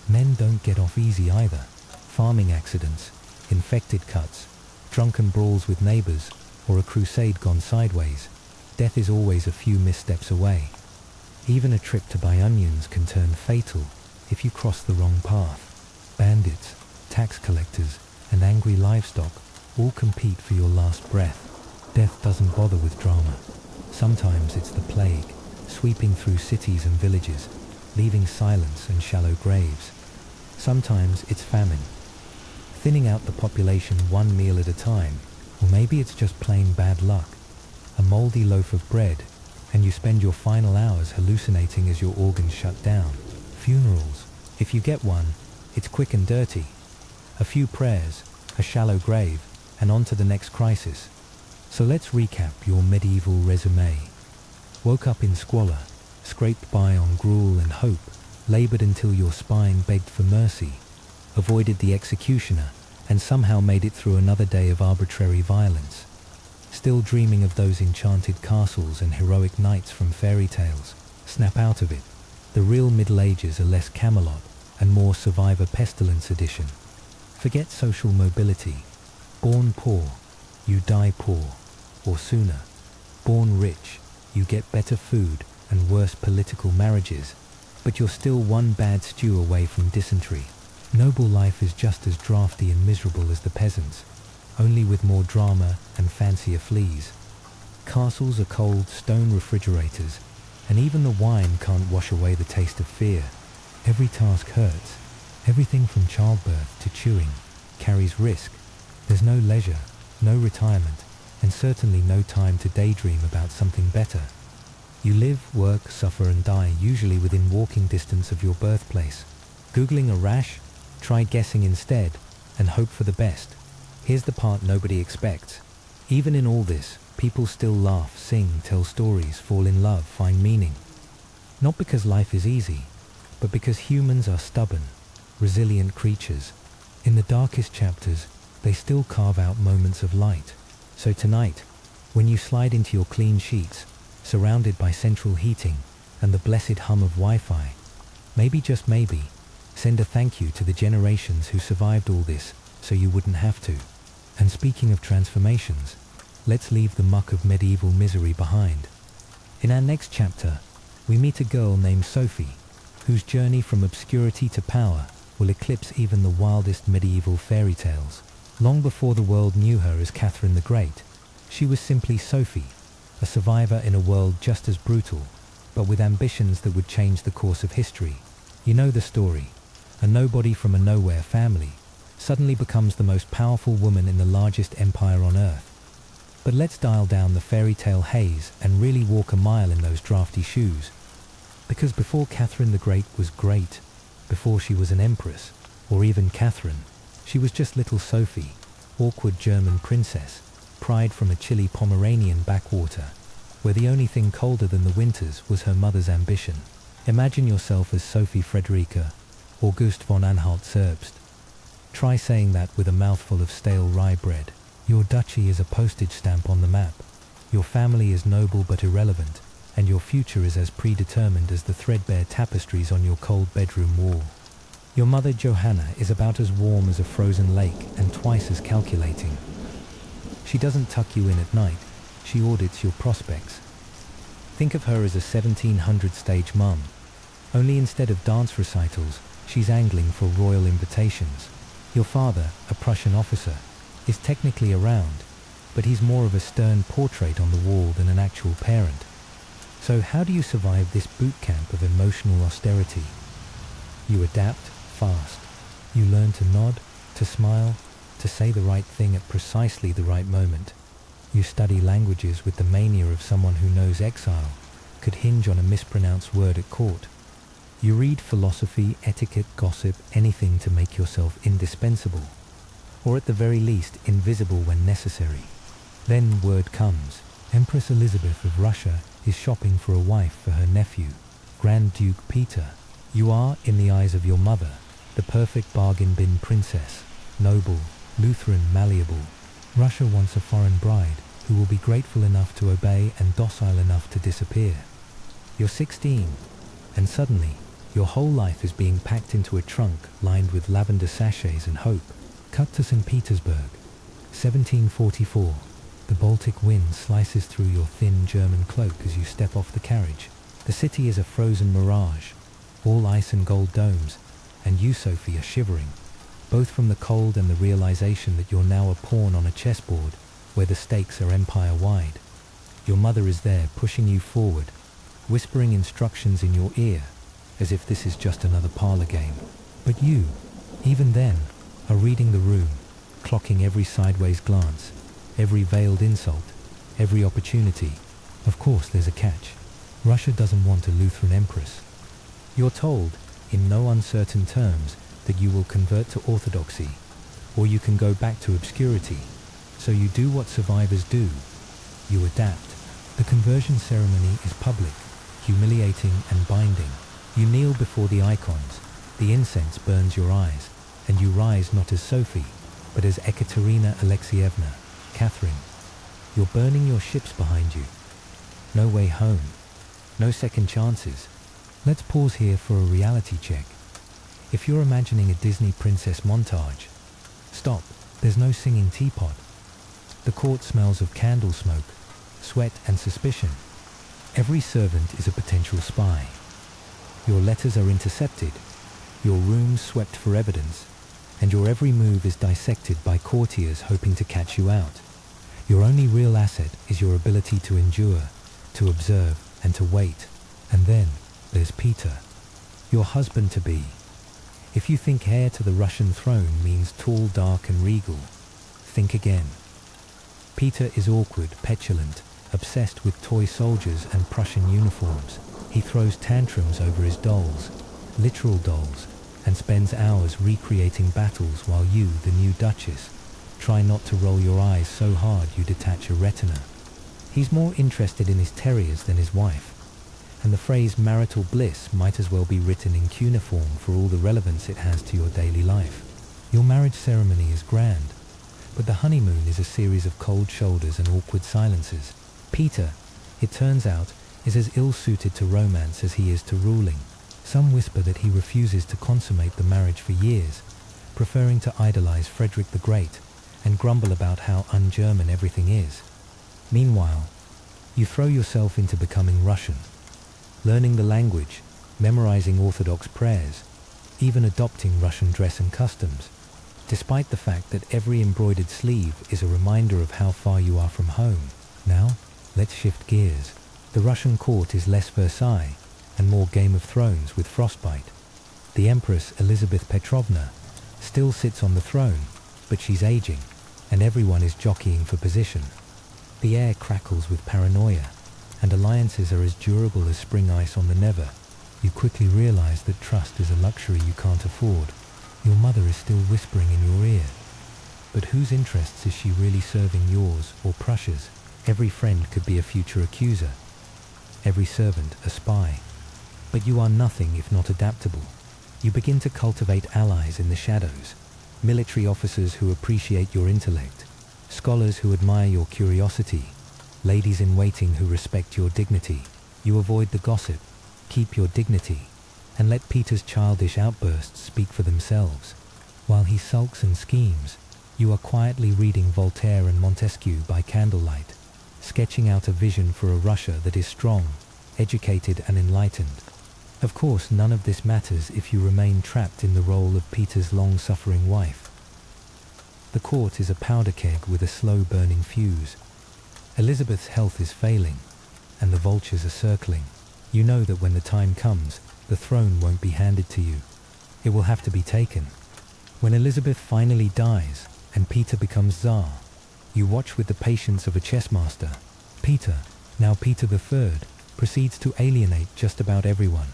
Men don't get off easy either. Farming accidents, infected cuts, drunken brawls with neighbors, or a crusade gone sideways. Death is always a few missteps away. Even a trip to buy onions can turn fatal if you cross the wrong path. Bandits, tax collectors, and angry livestock all compete for your last breath. Death doesn't bother with drama. Sometimes it's the plague, sweeping through cities and villages, leaving silence and shallow graves. Sometimes it's famine, thinning out the population one meal at a time, or maybe it's just plain bad luck. A moldy loaf of bread, and you spend your final hours hallucinating as your organs shut down. Funerals, if you get one, it's quick and dirty. A few prayers, a shallow grave, and on to the next crisis. So let's recap your medieval resume. Woke up in squalor, scraped by on gruel and hope, labored until your spine begged for mercy, avoided the executioner, and somehow made it through another day of arbitrary violence. Still dreaming of those enchanted castles and heroic knights from fairy tales? Snap out of it. The real Middle Ages are less Camelot and more Survivor Pestilence edition. Forget social mobility. Born poor, you die poor, or sooner. Born rich, you get better food and worse political marriages, but you're still one bad stew away from dysentery. Noble life is just as drafty and miserable as the peasants, only with more drama and fancier fleas. Castles are cold stone refrigerators, and even the wine can't wash away the taste of fear. Every task hurts. Everything from childbirth to chewing carries risk. There's no leisure, no retirement, and certainly no time to daydream about something better. You live, work, suffer and die usually within walking distance of your birthplace. Googling a rash? Try guessing instead, and hope for the best. Here's the part nobody expects. Even in all this, people still laugh, sing, tell stories, fall in love, find meaning. Not because life is easy, but because humans are stubborn, resilient creatures. In the darkest chapters, they still carve out moments of light. So tonight, when you slide into your clean sheets, surrounded by central heating and the blessed hum of Wi-Fi, maybe, just maybe, send a thank you to the generations who survived all this so you wouldn't have to. And speaking of transformations, let's leave the muck of medieval misery behind. In our next chapter, we meet a girl named Sophie, whose journey from obscurity to power will eclipse even the wildest medieval fairy tales. Long before the world knew her as Catherine the Great, she was simply Sophie, a survivor in a world just as brutal, but with ambitions that would change the course of history. You know the story. A nobody from a nowhere family suddenly becomes the most powerful woman in the largest empire on earth. But let's dial down the fairy tale haze and really walk a mile in those drafty shoes. Because before Catherine the Great was great, before she was an empress, or even Catherine, she was just little Sophie, awkward German princess, pride from a chilly Pomeranian backwater, where the only thing colder than the winters was her mother's ambition. Imagine yourself as Sophie Friederike, August von Anhalt-Zerbst. Try saying that with a mouthful of stale rye bread. Your duchy is a postage stamp on the map. Your family is noble but irrelevant, and your future is as predetermined as the threadbare tapestries on your cold bedroom wall. Your mother Johanna is about as warm as a frozen lake and twice as calculating. She doesn't tuck you in at night, she audits your prospects. Think of her as a 1700 stage mum, only instead of dance recitals, she's angling for royal invitations. Your father, a Prussian officer, is technically around, but he's more of a stern portrait on the wall than an actual parent. So how do you survive this boot camp of emotional austerity? You adapt fast. You learn to nod, to smile, to say the right thing at precisely the right moment. You study languages with the mania of someone who knows exile could hinge on a mispronounced word at court. You read philosophy, etiquette, gossip, anything to make yourself indispensable, or at the very least invisible when necessary. Then word comes. Empress Elizabeth of Russia is shopping for a wife for her nephew, Grand Duke Peter. You are, in the eyes of your mother, the perfect bargain bin princess, noble, Lutheran, malleable. Russia wants a foreign bride who will be grateful enough to obey and docile enough to disappear. You're 16, and suddenly Your whole life is being packed into a trunk lined with lavender sachets and hope. Cut to St. Petersburg, 1744. The Baltic wind slices through your thin German cloak as you step off the carriage. The city is a frozen mirage, all ice and gold domes, and you, Sophie, are shivering, both from the cold and the realization that you're now a pawn on a chessboard where the stakes are empire-wide. Your mother is there, pushing you forward, whispering instructions in your ear, as if this is just another parlor game. But you, even then, are reading the room, clocking every sideways glance, every veiled insult, every opportunity. Of course, there's a catch. Russia doesn't want a Lutheran empress. You're told, in no uncertain terms, that you will convert to orthodoxy, or you can go back to obscurity. So you do what survivors do. You adapt. The conversion ceremony is public, humiliating and binding. You kneel before the icons, the incense burns your eyes, and you rise not as Sophie, but as Ekaterina Alexievna, Catherine. You're burning your ships behind you. No way home. No second chances. Let's pause here for a reality check. If you're imagining a Disney princess montage, stop. There's no singing teapot. The court smells of candle smoke, sweat and suspicion. Every servant is a potential spy. Your letters are intercepted, your rooms swept for evidence, and your every move is dissected by courtiers hoping to catch you out. Your only real asset is your ability to endure, to observe, and to wait. And then there's Peter, your husband-to-be. If you think heir to the Russian throne means tall, dark, and regal, think again. Peter is awkward, petulant, obsessed with toy soldiers and Prussian uniforms. He throws tantrums over his dolls, literal dolls, and spends hours recreating battles while you, the new Duchess, try not to roll your eyes so hard you detach a retina. He's more interested in his terriers than his wife, and the phrase marital bliss might as well be written in cuneiform for all the relevance it has to your daily life. Your marriage ceremony is grand, but the honeymoon is a series of cold shoulders and awkward silences. Peter, it turns out, is as ill-suited to romance as he is to ruling. Some whisper that he refuses to consummate the marriage for years, preferring to idolize Frederick the Great and grumble about how un-German everything is. Meanwhile, you throw yourself into becoming Russian, learning the language, memorizing Orthodox prayers, even adopting Russian dress and customs, despite the fact that every embroidered sleeve is a reminder of how far you are from home. Now, let's shift gears. The Russian court is less Versailles and more Game of Thrones with frostbite. The Empress Elizabeth Petrovna still sits on the throne, but she's aging, and everyone is jockeying for position. The air crackles with paranoia, and alliances are as durable as spring ice on the Never. You quickly realize that trust is a luxury you can't afford. Your mother is still whispering in your ear. But whose interests is she really serving, yours or Prussia's? Every friend could be a future accuser. Every servant a spy. But you are nothing if not adaptable. You begin to cultivate allies in the shadows. Military officers who appreciate your intellect. Scholars who admire your curiosity. Ladies in waiting who respect your dignity. You avoid the gossip, keep your dignity, and let Peter's childish outbursts speak for themselves. While he sulks and schemes, you are quietly reading Voltaire and Montesquieu by candlelight, sketching out a vision for a Russia that is strong, educated and enlightened. Of course, none of this matters if you remain trapped in the role of Peter's long-suffering wife. The court is a powder keg with a slow-burning fuse. Elizabeth's health is failing, and the vultures are circling. You know that when the time comes, the throne won't be handed to you. It will have to be taken. When Elizabeth finally dies, and Peter becomes Tsar, you watch with the patience of a chess master. Peter, now Peter III, proceeds to alienate just about everyone.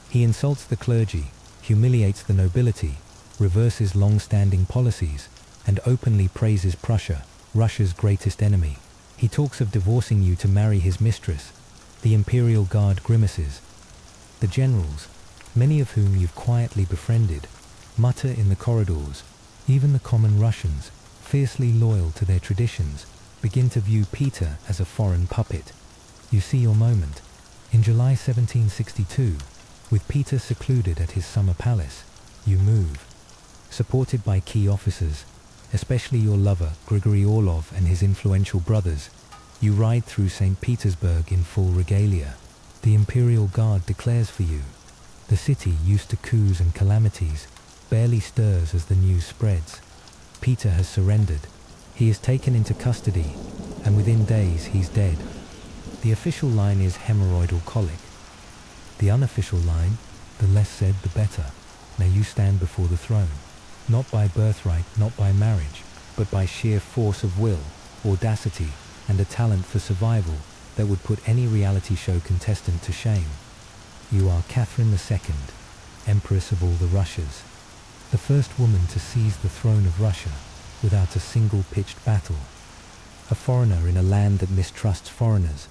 He insults the clergy, humiliates the nobility, reverses long-standing policies, and openly praises Prussia, Russia's greatest enemy. He talks of divorcing you to marry his mistress. The Imperial Guard grimaces. The generals, many of whom you've quietly befriended, mutter in the corridors. Even the common Russians, fiercely loyal to their traditions, begin to view Peter as a foreign puppet. You see your moment. In July 1762, With Peter secluded at his summer palace, you move. Supported by key officers, especially your lover Grigory Orlov and his influential brothers, you ride through St. Petersburg in full regalia. The Imperial Guard declares for you. The city, used to coups and calamities, barely stirs as the news spreads. Peter has surrendered. He is taken into custody, and within days he's dead. The official line is hemorrhoidal colic. The unofficial line, the less said the better. May you stand before the throne, not by birthright, not by marriage, but by sheer force of will, audacity, and a talent for survival that would put any reality show contestant to shame. You are Catherine II, Empress of all the Russias, the first woman to seize the throne of Russia without a single pitched battle. A foreigner in a land that mistrusts foreigners,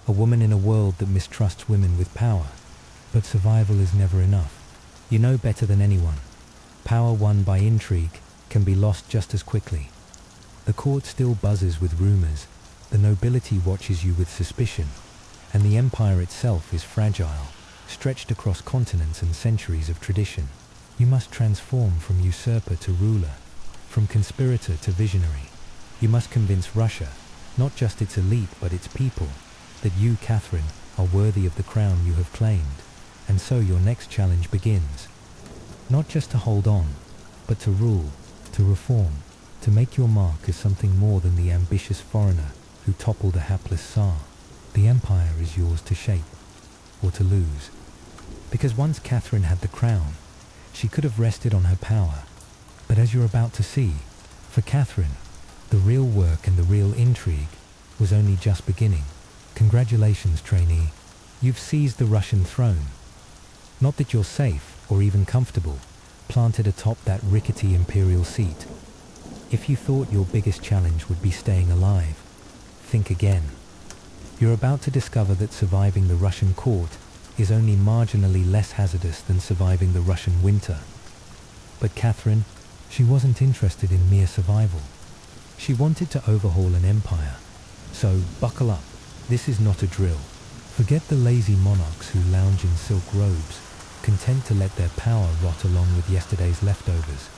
a woman in a world that mistrusts women with power. But survival is never enough. You know better than anyone. Power won by intrigue can be lost just as quickly. The court still buzzes with rumors, the nobility watches you with suspicion, and the empire itself is fragile, stretched across continents and centuries of tradition. You must transform from usurper to ruler, from conspirator to visionary. You must convince Russia, not just its elite but its people, that you, Catherine, are worthy of the crown you have claimed. And so your next challenge begins. Not just to hold on, but to rule, to reform, to make your mark as something more than the ambitious foreigner who toppled a hapless Tsar. The empire is yours to shape, or to lose. Because once Catherine had the crown, she could have rested on her power. But as you're about to see, for Catherine, the real work and the real intrigue was only just beginning. Congratulations, trainee. You've seized the Russian throne. Not that you're safe, or even comfortable, planted atop that rickety imperial seat. If you thought your biggest challenge would be staying alive, think again. You're about to discover that surviving the Russian court is only marginally less hazardous than surviving the Russian winter. But Catherine, she wasn't interested in mere survival. She wanted to overhaul an empire. So buckle up. This is not a drill. Forget the lazy monarchs who lounge in silk robes, content to let their power rot along with yesterday's leftovers.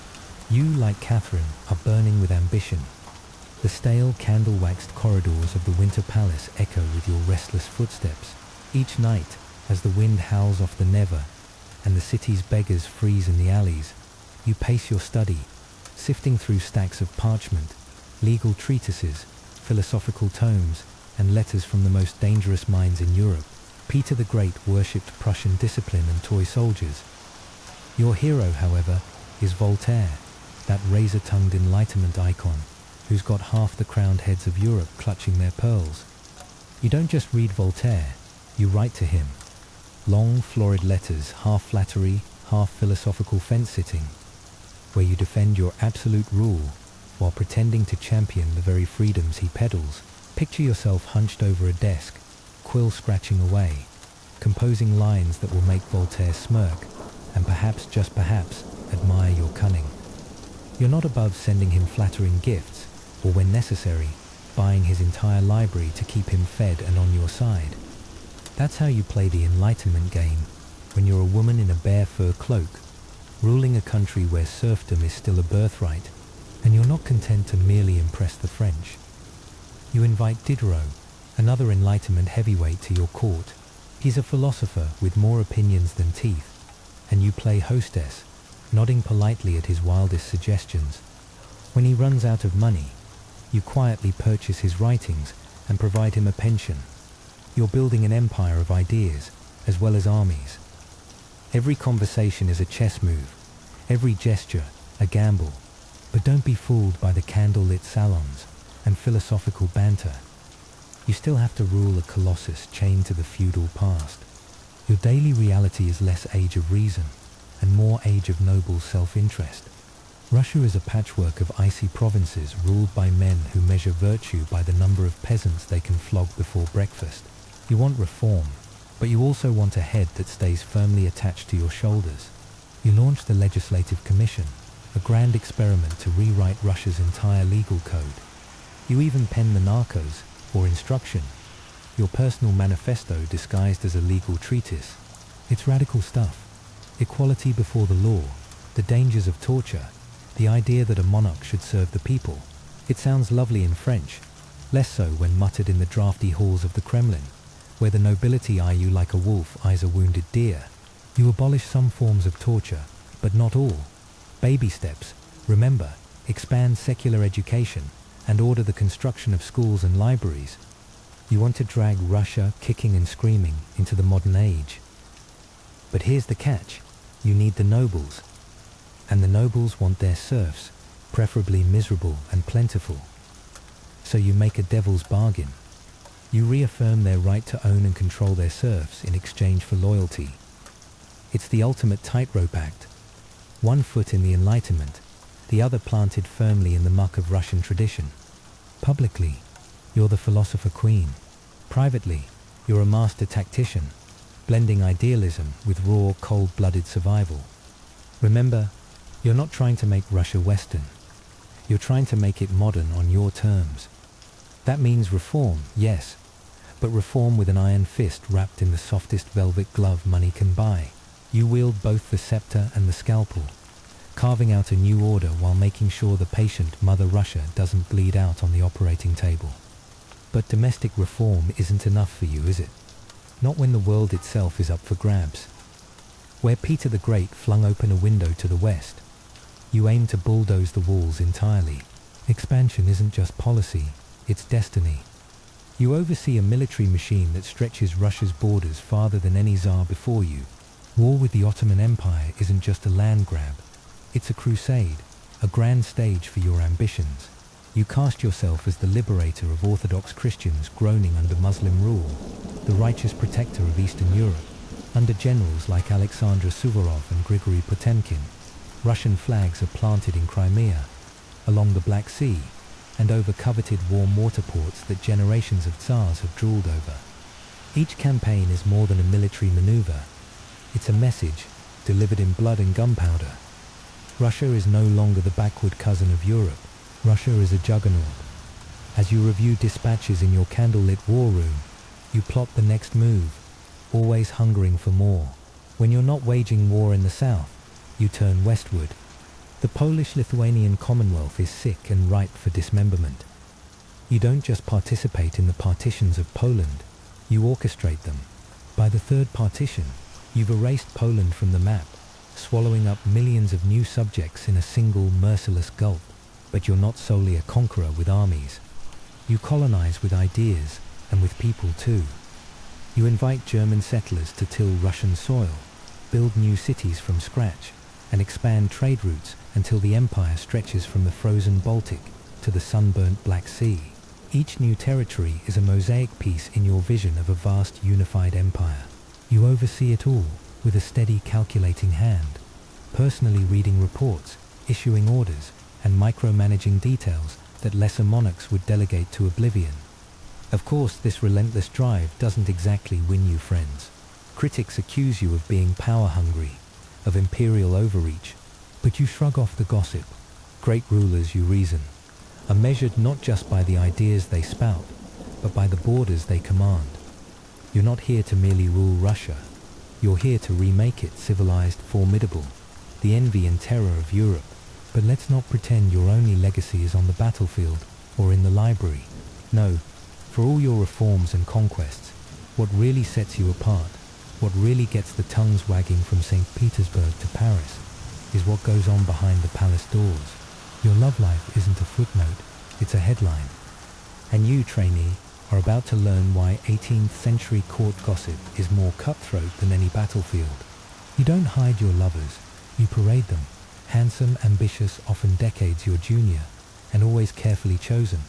You, like Catherine, are burning with ambition. The stale, candle-waxed corridors of the Winter Palace echo with your restless footsteps. Each night, as the wind howls off the Neva and the city's beggars freeze in the alleys, you pace your study, sifting through stacks of parchment, legal treatises, philosophical tomes, and letters from the most dangerous minds in Europe. Peter the Great worshipped Prussian discipline and toy soldiers. Your hero, however, is Voltaire, that razor-tongued Enlightenment icon who's got half the crowned heads of Europe clutching their pearls. You don't just read Voltaire, you write to him. Long, florid letters, half flattery, half philosophical fence-sitting, where you defend your absolute rule while pretending to champion the very freedoms he peddles. Picture yourself hunched over a desk, quill scratching away, composing lines that will make Voltaire smirk, and perhaps, just perhaps, admire your cunning. You're not above sending him flattering gifts, or when necessary, buying his entire library to keep him fed and on your side. That's how you play the Enlightenment game, when you're a woman in a bear fur cloak, ruling a country where serfdom is still a birthright, and you're not content to merely impress the French. You invite Diderot, another Enlightenment heavyweight, to your court. He's a philosopher with more opinions than teeth, and you play hostess, nodding politely at his wildest suggestions. When he runs out of money, you quietly purchase his writings and provide him a pension. You're building an empire of ideas, as well as armies. Every conversation is a chess move, every gesture a gamble. But don't be fooled by the candle-lit salons and philosophical banter. You still have to rule a colossus chained to the feudal past. Your daily reality is less age of reason and more age of noble self-interest. Russia is a patchwork of icy provinces ruled by men who measure virtue by the number of peasants they can flog before breakfast. You want reform, but you also want a head that stays firmly attached to your shoulders. You launch the Legislative Commission, a grand experiment to rewrite Russia's entire legal code. You even pen the Narcos, or Instruction, your personal manifesto disguised as a legal treatise. It's radical stuff. Equality before the law, the dangers of torture, the idea that a monarch should serve the people. It sounds lovely in French, less so when muttered in the drafty halls of the Kremlin, where the nobility eye you like a wolf eyes a wounded deer. You abolish some forms of torture, but not all. Baby steps. Remember, expand secular education and order the construction of schools and libraries. You want to drag Russia kicking and screaming into the modern age. But here's the catch. You need the nobles. And the nobles want their serfs, preferably miserable and plentiful. So you make a devil's bargain. You reaffirm their right to own and control their serfs in exchange for loyalty. It's the ultimate tightrope act. One foot in the Enlightenment, the other planted firmly in the muck of Russian tradition. Publicly, you're the philosopher queen. Privately, you're a master tactician, blending idealism with raw, cold-blooded survival. Remember, you're not trying to make Russia Western. You're trying to make it modern on your terms. That means reform, yes, but reform with an iron fist wrapped in the softest velvet glove money can buy. You wield both the scepter and the scalpel, carving out a new order while making sure the patient Mother Russia doesn't bleed out on the operating table. But domestic reform isn't enough for you, is it? Not when the world itself is up for grabs. Where Peter the Great flung open a window to the west, you aim to bulldoze the walls entirely. Expansion isn't just policy, it's destiny. You oversee a military machine that stretches Russia's borders farther than any Tsar before you. War with the Ottoman Empire isn't just a land grab. It's a crusade, a grand stage for your ambitions. You cast yourself as the liberator of Orthodox Christians groaning under Muslim rule, the righteous protector of Eastern Europe, under generals like Alexander Suvorov and Grigory Potemkin. Russian flags are planted in Crimea, along the Black Sea, and over coveted warm water ports that generations of Tsars have drooled over. Each campaign is more than a military maneuver. It's a message, delivered in blood and gunpowder. Russia is no longer the backward cousin of Europe. Russia is a juggernaut. As you review dispatches in your candlelit war room, you plot the next move, always hungering for more. When you're not waging war in the south, you turn westward. The Polish-Lithuanian Commonwealth is sick and ripe for dismemberment. You don't just participate in the partitions of Poland, you orchestrate them. By the third partition, you've erased Poland from the map, swallowing up millions of new subjects in a single merciless gulp. But you're not solely a conqueror with armies. You colonize with ideas, and with people too. You invite German settlers to till Russian soil, build new cities from scratch, and expand trade routes until the empire stretches from the frozen Baltic to the sunburnt Black Sea. Each new territory is a mosaic piece in your vision of a vast unified empire. You oversee it all with a steady calculating hand, personally reading reports, issuing orders, and micromanaging details that lesser monarchs would delegate to oblivion. Of course, this relentless drive doesn't exactly win you friends. Critics accuse you of being power-hungry, of imperial overreach, but you shrug off the gossip. Great rulers, you reason, are measured not just by the ideas they spout, but by the borders they command. You're not here to merely rule Russia. You're here to remake it civilized, formidable, the envy and terror of Europe. But let's not pretend your only legacy is on the battlefield or in the library. No, for all your reforms and conquests, what really sets you apart, what really gets the tongues wagging from St. Petersburg to Paris, is what goes on behind the palace doors. Your love life isn't a footnote, it's a headline. And you, trainee, are about to learn why 18th century court gossip is more cutthroat than any battlefield. You don't hide your lovers, you parade them. Handsome, ambitious, often decades your junior, and always carefully chosen.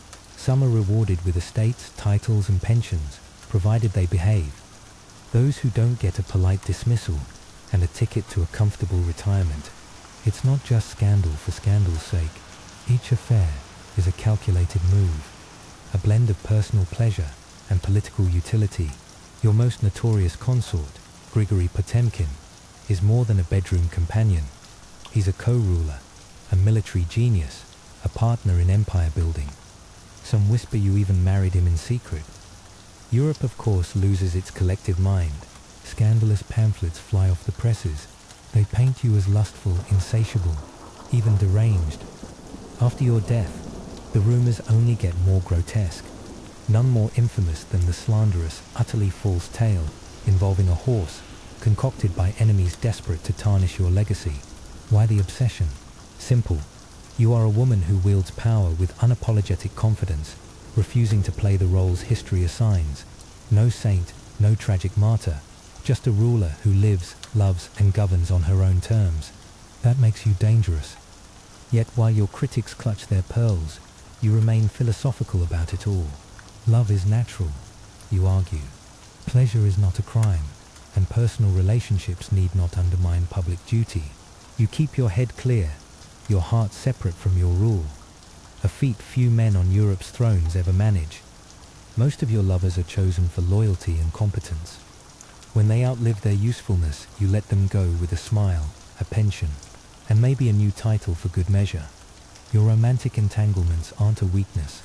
Some are rewarded with estates, titles, and pensions, provided they behave. Those who don't get a polite dismissal and a ticket to a comfortable retirement. It's not just scandal for scandal's sake. Each affair is a calculated move, a blend of personal pleasure and political utility. Your most notorious consort, Grigory Potemkin, is more than a bedroom companion. He's a co-ruler, a military genius, a partner in empire building. Some whisper you even married him in secret. Europe, of course, loses its collective mind, scandalous pamphlets fly off the presses. They paint you as lustful, insatiable, even deranged. After your death, the rumors only get more grotesque. None more infamous than the slanderous, utterly false tale involving a horse concocted by enemies desperate to tarnish your legacy. Why the obsession? Simple. You are a woman who wields power with unapologetic confidence, refusing to play the roles history assigns. No saint, no tragic martyr, just a ruler who lives, loves, and governs on her own terms. That makes you dangerous. Yet while your critics clutch their pearls, you remain philosophical about it all. Love is natural, you argue. Pleasure is not a crime, and personal relationships need not undermine public duty. You keep your head clear, your heart separate from your rule. A feat few men on Europe's thrones ever manage. Most of your lovers are chosen for loyalty and competence. When they outlive their usefulness, you let them go with a smile, a pension, and maybe a new title for good measure. Your romantic entanglements aren't a weakness.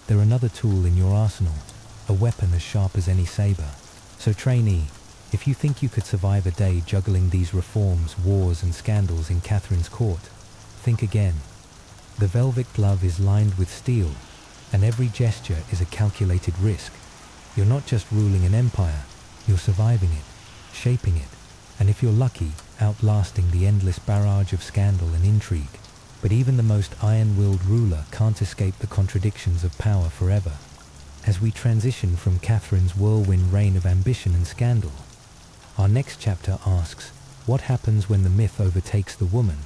They're another tool in your arsenal, a weapon as sharp as any saber. So trainee, if you think you could survive a day juggling these reforms, wars, and scandals in Catherine's court, think again. The velvet glove is lined with steel, and every gesture is a calculated risk. You're not just ruling an empire, you're surviving it, shaping it, and if you're lucky, outlasting the endless barrage of scandal and intrigue. But even the most iron-willed ruler can't escape the contradictions of power forever. As we transition from Catherine's whirlwind reign of ambition and scandal, our next chapter asks, what happens when the myth overtakes the woman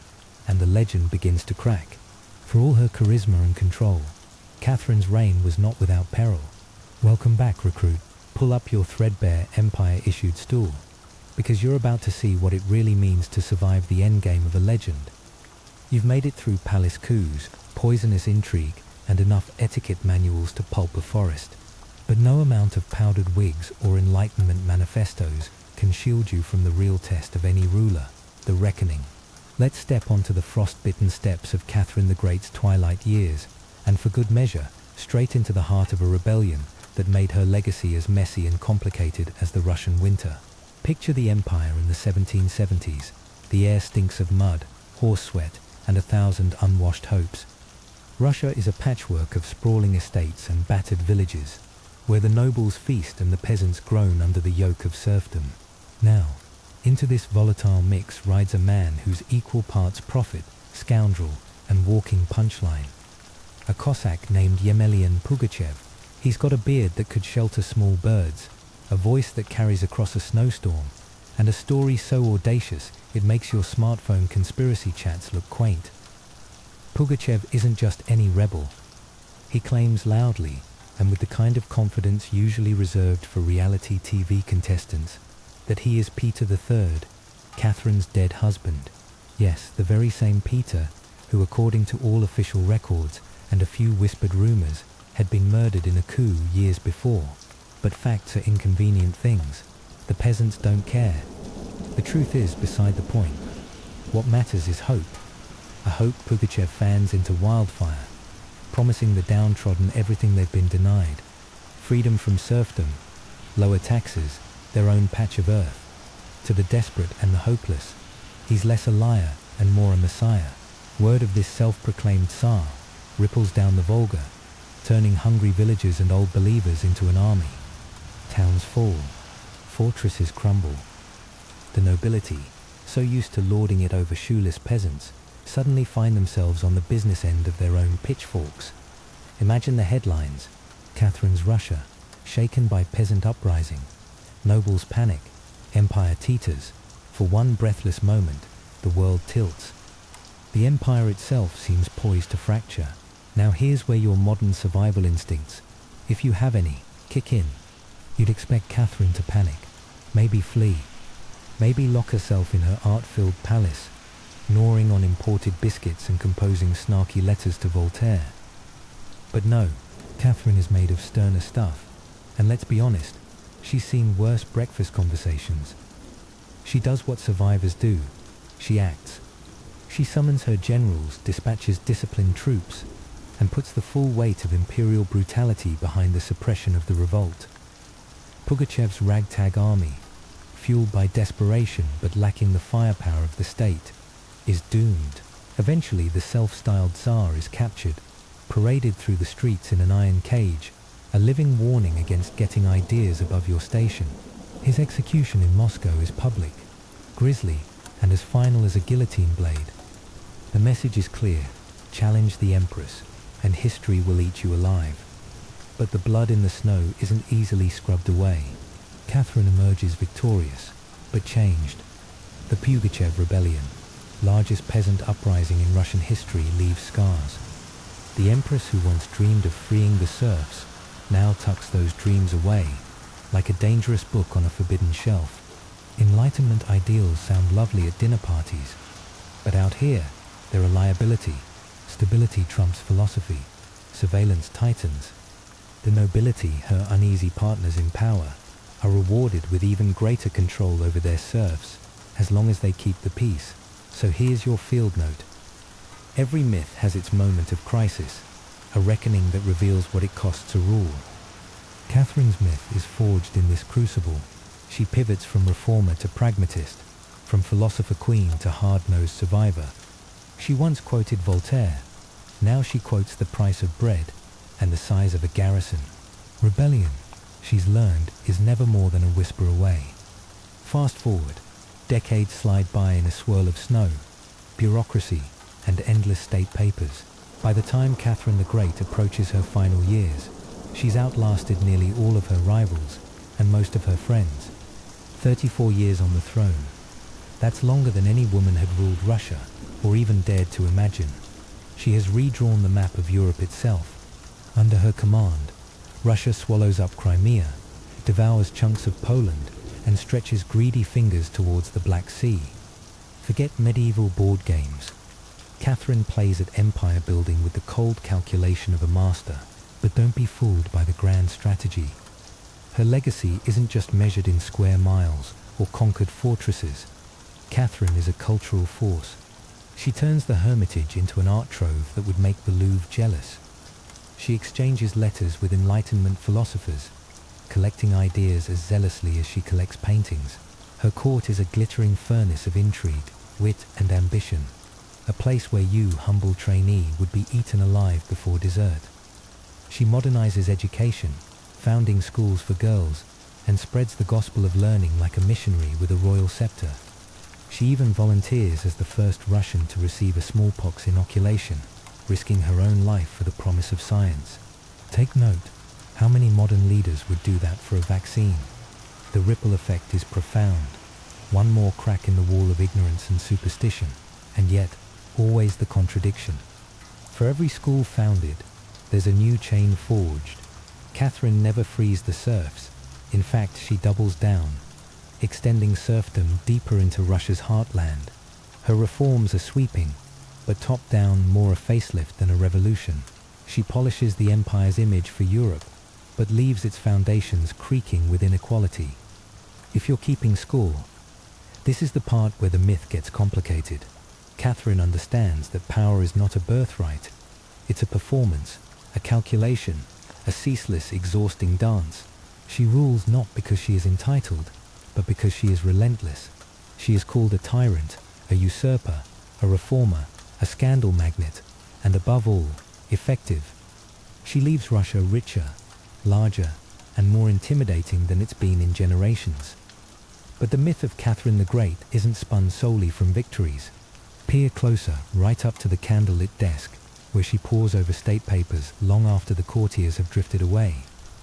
and the legend begins to crack? For all her charisma and control, Catherine's reign was not without peril. Welcome back, recruit. Pull up your threadbare Empire-issued stool, because you're about to see what it really means to survive the endgame of a legend. You've made it through palace coups, poisonous intrigue, and enough etiquette manuals to pulp a forest. But no amount of powdered wigs or Enlightenment manifestos can shield you from the real test of any ruler, the reckoning. Let's step onto the frost-bitten steps of Catherine the Great's twilight years, and for good measure, straight into the heart of a rebellion that made her legacy as messy and complicated as the Russian winter. Picture the empire in the 1770s. The air stinks of mud, horse sweat, and 1,000 unwashed hopes. Russia is a patchwork of sprawling estates and battered villages, where the nobles feast and the peasants groan under the yoke of serfdom. Now, into this volatile mix rides a man who's equal parts prophet, scoundrel, and walking punchline. A Cossack named Yemelyan Pugachev. He's got a beard that could shelter small birds, a voice that carries across a snowstorm, and a story so audacious it makes your smartphone conspiracy chats look quaint. Pugachev isn't just any rebel. He claims loudly, and with the kind of confidence usually reserved for reality TV contestants, that he is Peter III, Catherine's dead husband. Yes, the very same Peter who, according to all official records and a few whispered rumors, had been murdered in a coup years before. But facts are inconvenient things. The peasants don't care. The truth is beside the point. What matters is hope. A hope Pugachev fans into wildfire, promising the downtrodden everything they've been denied. Freedom from serfdom, lower taxes, their own patch of earth. To the desperate and the hopeless, he's less a liar and more a messiah. Word of this self-proclaimed Tsar ripples down the Volga, turning hungry villagers and old believers into an army. Towns fall, fortresses crumble. The nobility, so used to lording it over shoeless peasants, suddenly find themselves on the business end of their own pitchforks. Imagine the headlines: Catherine's Russia, shaken by peasant uprising. Nobles panic, empire teeters. For one breathless moment, the world tilts. The empire itself seems poised to fracture. Now here's where your modern survival instincts, if you have any, kick in. You'd expect Catherine to panic, maybe flee, maybe lock herself in her art-filled palace, gnawing on imported biscuits and composing snarky letters to Voltaire. But no, Catherine is made of sterner stuff, and let's be honest, she's seen worse breakfast conversations. She does what survivors do. She acts. She summons her generals, dispatches disciplined troops, and puts the full weight of imperial brutality behind the suppression of the revolt. Pugachev's ragtag army, fueled by desperation but lacking the firepower of the state, is doomed. Eventually, the self-styled Tsar is captured, paraded through the streets in an iron cage, a living warning against getting ideas above your station. His execution in Moscow is public, grisly, and as final as a guillotine blade. The message is clear: challenge the Empress, and history will eat you alive. But the blood in the snow isn't easily scrubbed away. Catherine emerges victorious, but changed. The Pugachev Rebellion, largest peasant uprising in Russian history, leaves scars. The Empress who once dreamed of freeing the serfs now tucks those dreams away, like a dangerous book on a forbidden shelf. Enlightenment ideals sound lovely at dinner parties, but out here, they're a liability. Stability trumps philosophy. Surveillance tightens. The nobility, her uneasy partners in power, are rewarded with even greater control over their serfs, as long as they keep the peace. So here's your field note. Every myth has its moment of crisis, a reckoning that reveals what it costs to rule. Catherine's myth is forged in this crucible. She pivots from reformer to pragmatist, from philosopher queen to hard-nosed survivor. She once quoted Voltaire. Now she quotes the price of bread and the size of a garrison. Rebellion, she's learned, is never more than a whisper away. Fast forward, decades slide by in a swirl of snow, bureaucracy, and endless state papers. By the time Catherine the Great approaches her final years, she's outlasted nearly all of her rivals and most of her friends. 34 years on the throne. That's longer than any woman had ruled Russia, or even dared to imagine. She has redrawn the map of Europe itself. Under her command, Russia swallows up Crimea, devours chunks of Poland, and stretches greedy fingers towards the Black Sea. Forget medieval board games. Catherine plays at empire building with the cold calculation of a master, but don't be fooled by the grand strategy. Her legacy isn't just measured in square miles or conquered fortresses. Catherine is a cultural force. She turns the Hermitage into an art trove that would make the Louvre jealous. She exchanges letters with Enlightenment philosophers, collecting ideas as zealously as she collects paintings. Her court is a glittering furnace of intrigue, wit, and ambition, a place where you, humble trainee, would be eaten alive before dessert. She modernizes education, founding schools for girls, and spreads the gospel of learning like a missionary with a royal scepter. She even volunteers as the first Russian to receive a smallpox inoculation, risking her own life for the promise of science. Take note, how many modern leaders would do that for a vaccine? The ripple effect is profound. One more crack in the wall of ignorance and superstition, and yet, always the contradiction. For every school founded, there's a new chain forged. Catherine never frees the serfs. In fact, she doubles down, extending serfdom deeper into Russia's heartland. Her reforms are sweeping, but top-down, more a facelift than a revolution. She polishes the empire's image for Europe, but leaves its foundations creaking with inequality. If you're keeping score, this is the part where the myth gets complicated. Catherine understands that power is not a birthright. It's a performance, a calculation, a ceaseless, exhausting dance. She rules not because she is entitled, but because she is relentless. She is called a tyrant, a usurper, a reformer, a scandal magnet, and above all, effective. She leaves Russia richer, larger, and more intimidating than it's been in generations. But the myth of Catherine the Great isn't spun solely from victories. Peer closer, right up to the candlelit desk, where she pores over state papers long after the courtiers have drifted away.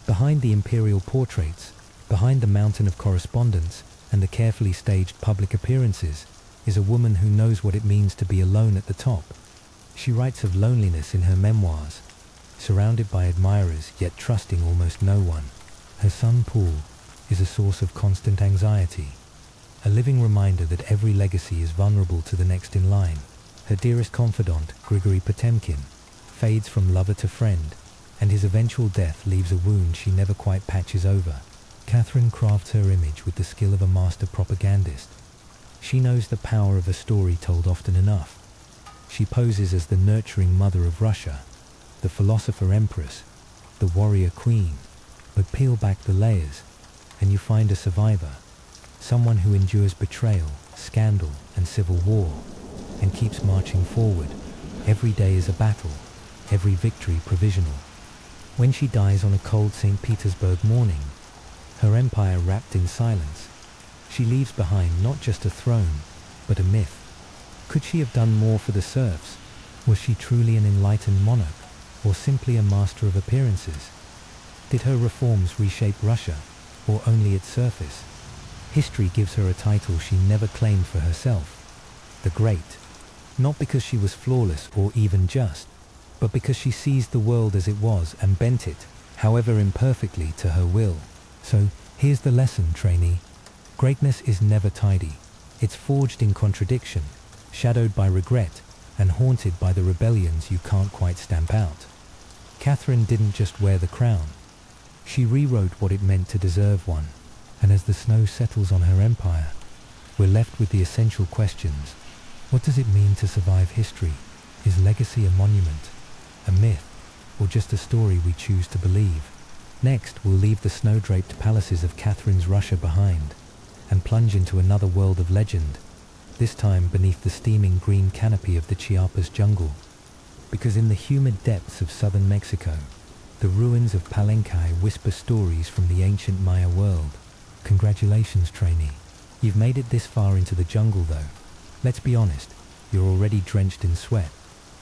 Behind the imperial portraits, behind the mountain of correspondence and the carefully staged public appearances, is a woman who knows what it means to be alone at the top. She writes of loneliness in her memoirs, surrounded by admirers yet trusting almost no one. Her son Paul is a source of constant anxiety, a living reminder that every legacy is vulnerable to the next in line. Her dearest confidant, Grigory Potemkin, fades from lover to friend, and his eventual death leaves a wound she never quite patches over. Catherine crafts her image with the skill of a master propagandist. She knows the power of a story told often enough. She poses as the nurturing mother of Russia, the philosopher empress, the warrior queen. But peel back the layers, and you find a survivor. someone who endures betrayal, scandal, and civil war, and keeps marching forward. Every day is a battle, every victory provisional. When she dies on a cold St. Petersburg morning, her empire wrapped in silence, she leaves behind not just a throne, but a myth. Could she have done more for the serfs? Was she truly an enlightened monarch, or simply a master of appearances? Did her reforms reshape Russia, or only its surface? History gives her a title she never claimed for herself, the Great. Not because she was flawless or even just, but because she seized the world as it was and bent it, however imperfectly, to her will. So, here's the lesson, trainee. Greatness is never tidy. It's forged in contradiction, shadowed by regret, and haunted by the rebellions you can't quite stamp out. Catherine didn't just wear the crown. She rewrote what it meant to deserve one. And as the snow settles on her empire, we're left with the essential questions. What does it mean to survive history? Is legacy a monument, a myth, or just a story we choose to believe? Next, we'll leave the snow-draped palaces of Catherine's Russia behind and plunge into another world of legend, this time beneath the steaming green canopy of the Chiapas jungle. Because in the humid depths of southern Mexico, the ruins of Palenque whisper stories from the ancient Maya world. Congratulations, trainee. You've made it this far into the jungle, though. Let's be honest, you're already drenched in sweat,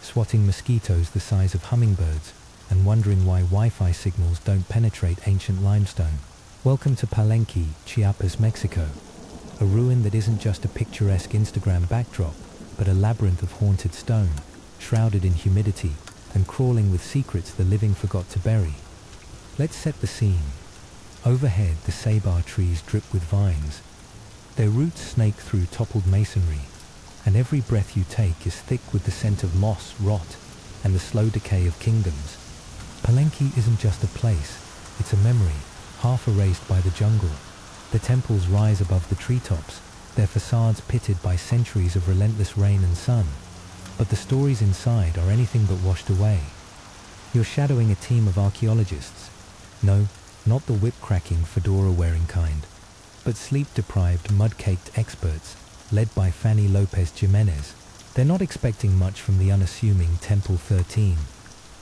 swatting mosquitoes the size of hummingbirds, and wondering why Wi-Fi signals don't penetrate ancient limestone. Welcome to Palenque, Chiapas, Mexico. A ruin that isn't just a picturesque Instagram backdrop, but a labyrinth of haunted stone, shrouded in humidity, and crawling with secrets the living forgot to bury. Let's set the scene. Overhead, the ceiba trees drip with vines. Their roots snake through toppled masonry, and every breath you take is thick with the scent of moss, rot, and the slow decay of kingdoms. Palenque isn't just a place, it's a memory, half erased by the jungle. The temples rise above the treetops, their facades pitted by centuries of relentless rain and sun. But the stories inside are anything but washed away. You're shadowing a team of archaeologists. No, not the whip-cracking, fedora-wearing kind, but sleep-deprived, mud-caked experts, led by Fanny Lopez Jimenez. They're not expecting much from the unassuming Temple 13,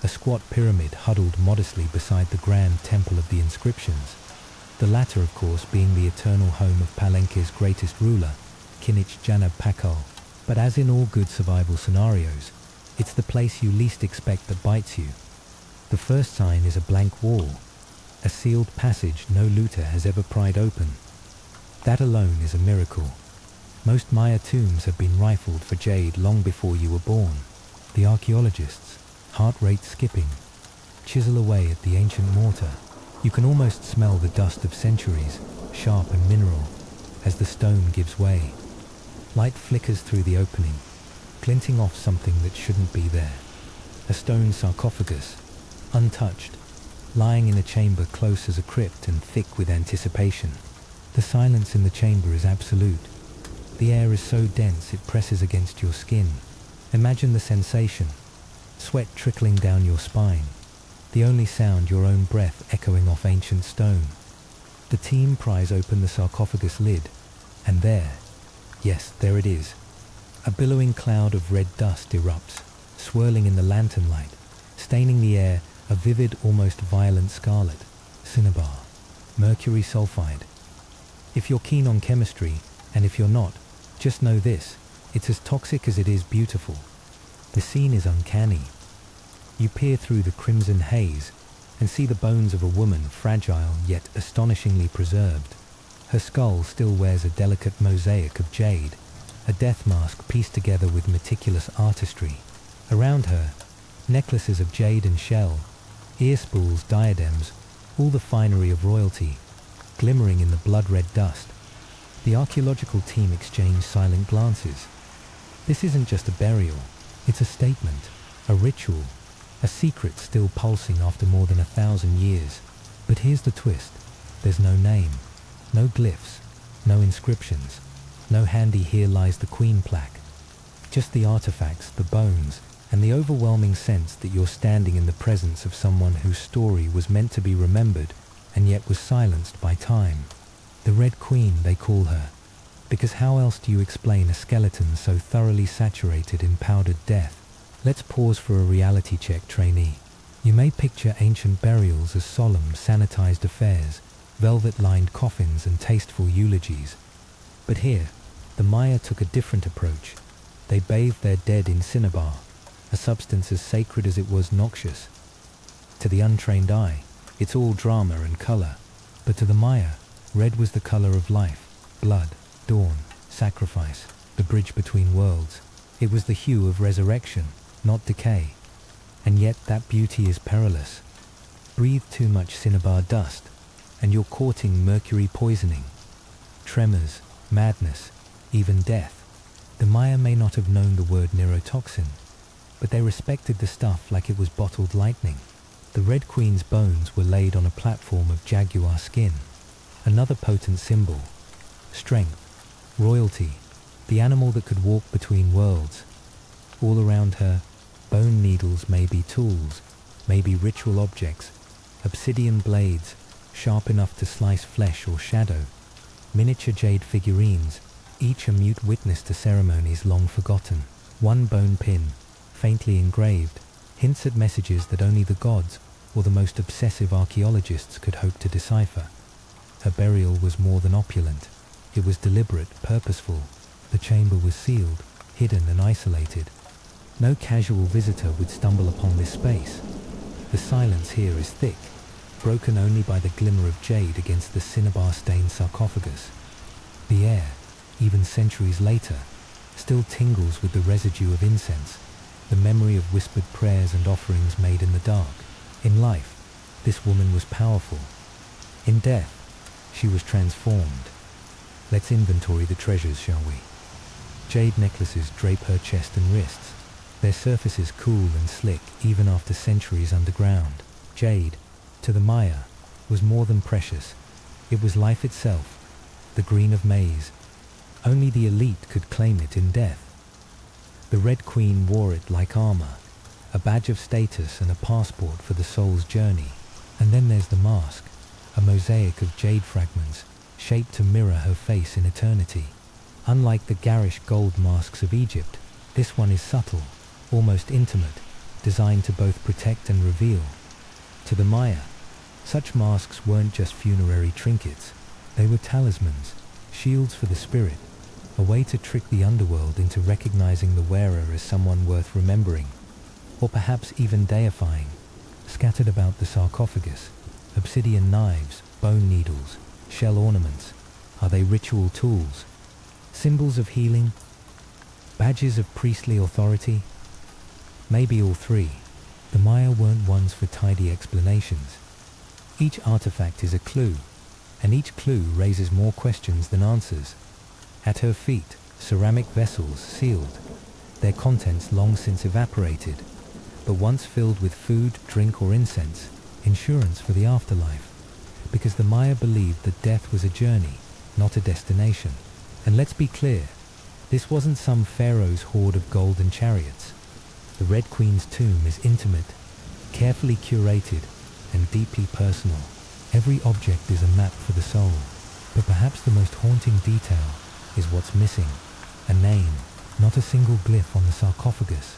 a squat pyramid huddled modestly beside the grand Temple of the Inscriptions. The latter, of course, being the eternal home of Palenque's greatest ruler, Kinich Janab Pakal. But as in all good survival scenarios, it's the place you least expect that bites you. The first sign is a blank wall, a sealed passage no looter has ever pried open. That alone is a miracle. Most Maya tombs have been rifled for jade long before you were born. The archaeologists, heart rate skipping, chisel away at the ancient mortar. You can almost smell the dust of centuries, sharp and mineral, as the stone gives way. Light flickers through the opening, glinting off something that shouldn't be there. A stone sarcophagus, untouched, lying in a chamber close as a crypt and thick with anticipation. The silence in the chamber is absolute. The air is so dense it presses against your skin. Imagine the sensation, sweat trickling down your spine, the only sound your own breath echoing off ancient stone. The team pries open the sarcophagus lid, and there, yes, there it is. A billowing cloud of red dust erupts, swirling in the lantern light, staining the air a vivid, almost violent scarlet. Cinnabar, mercury sulfide. If you're keen on chemistry, and if you're not, just know this, it's as toxic as it is beautiful. The scene is uncanny. You peer through the crimson haze and see the bones of a woman, fragile yet astonishingly preserved. Her skull still wears a delicate mosaic of jade, a death mask pieced together with meticulous artistry. Around her, necklaces of jade and shell, ear spools, diadems, all the finery of royalty, glimmering in the blood-red dust. The archaeological team exchange silent glances. This isn't just a burial, it's a statement, a ritual, a secret still pulsing after more than 1,000 years. But here's the twist. There's no name, no glyphs, no inscriptions, no handy "here lies the queen" plaque. Just the artifacts, the bones, and the overwhelming sense that you're standing in the presence of someone whose story was meant to be remembered and yet was silenced by time. The Red Queen, they call her, because how else do you explain a skeleton so thoroughly saturated in powdered death? Let's pause for a reality check, trainee. You may picture ancient burials as solemn, sanitized affairs, velvet-lined coffins and tasteful eulogies. But here, the Maya took a different approach. They bathed their dead in cinnabar, a substance as sacred as it was noxious. To the untrained eye, it's all drama and color. But to the Maya, red was the color of life, blood, dawn, sacrifice, the bridge between worlds. It was the hue of resurrection, not decay. And yet that beauty is perilous. Breathe too much cinnabar dust, and you're courting mercury poisoning. Tremors, madness, even death. The Maya may not have known the word neurotoxin, but they respected the stuff like it was bottled lightning. The Red Queen's bones were laid on a platform of jaguar skin, another potent symbol. Strength, royalty, the animal that could walk between worlds. All around her, bone needles may be tools, maybe ritual objects, obsidian blades, sharp enough to slice flesh or shadow, miniature jade figurines, each a mute witness to ceremonies long forgotten. One bone pin, faintly engraved, hints at messages that only the gods or the most obsessive archaeologists could hope to decipher. Her burial was more than opulent. It was deliberate, purposeful. The chamber was sealed, hidden and isolated. No casual visitor would stumble upon this space. The silence here is thick, broken only by the glimmer of jade against the cinnabar-stained sarcophagus. The air, even centuries later, still tingles with the residue of incense, the memory of whispered prayers and offerings made in the dark. In life, this woman was powerful. In death, she was transformed. Let's inventory the treasures, shall we? Jade necklaces drape her chest and wrists, their surfaces cool and slick even after centuries underground. Jade, to the Maya, was more than precious. It was life itself, the green of maize. Only the elite could claim it in death. The Red Queen wore it like armor, a badge of status and a passport for the soul's journey. And then there's the mask, a mosaic of jade fragments, shaped to mirror her face in eternity. Unlike the garish gold masks of Egypt, this one is subtle, almost intimate, designed to both protect and reveal. To the Maya, such masks weren't just funerary trinkets. They were talismans, shields for the spirit, a way to trick the underworld into recognizing the wearer as someone worth remembering, or perhaps even deifying. Scattered about the sarcophagus, obsidian knives, bone needles, shell ornaments. Are they ritual tools? Symbols of healing? Badges of priestly authority? Maybe all three. The Maya weren't ones for tidy explanations. Each artifact is a clue, and each clue raises more questions than answers. At her feet, ceramic vessels sealed, their contents long since evaporated, but once filled with food, drink or incense, insurance for the afterlife. Because the Maya believed that death was a journey, not a destination. And let's be clear, this wasn't some pharaoh's hoard of golden chariots. The Red Queen's tomb is intimate, carefully curated, and deeply personal. Every object is a map for the soul, but perhaps the most haunting detail is what's missing. A name, not a single glyph on the sarcophagus,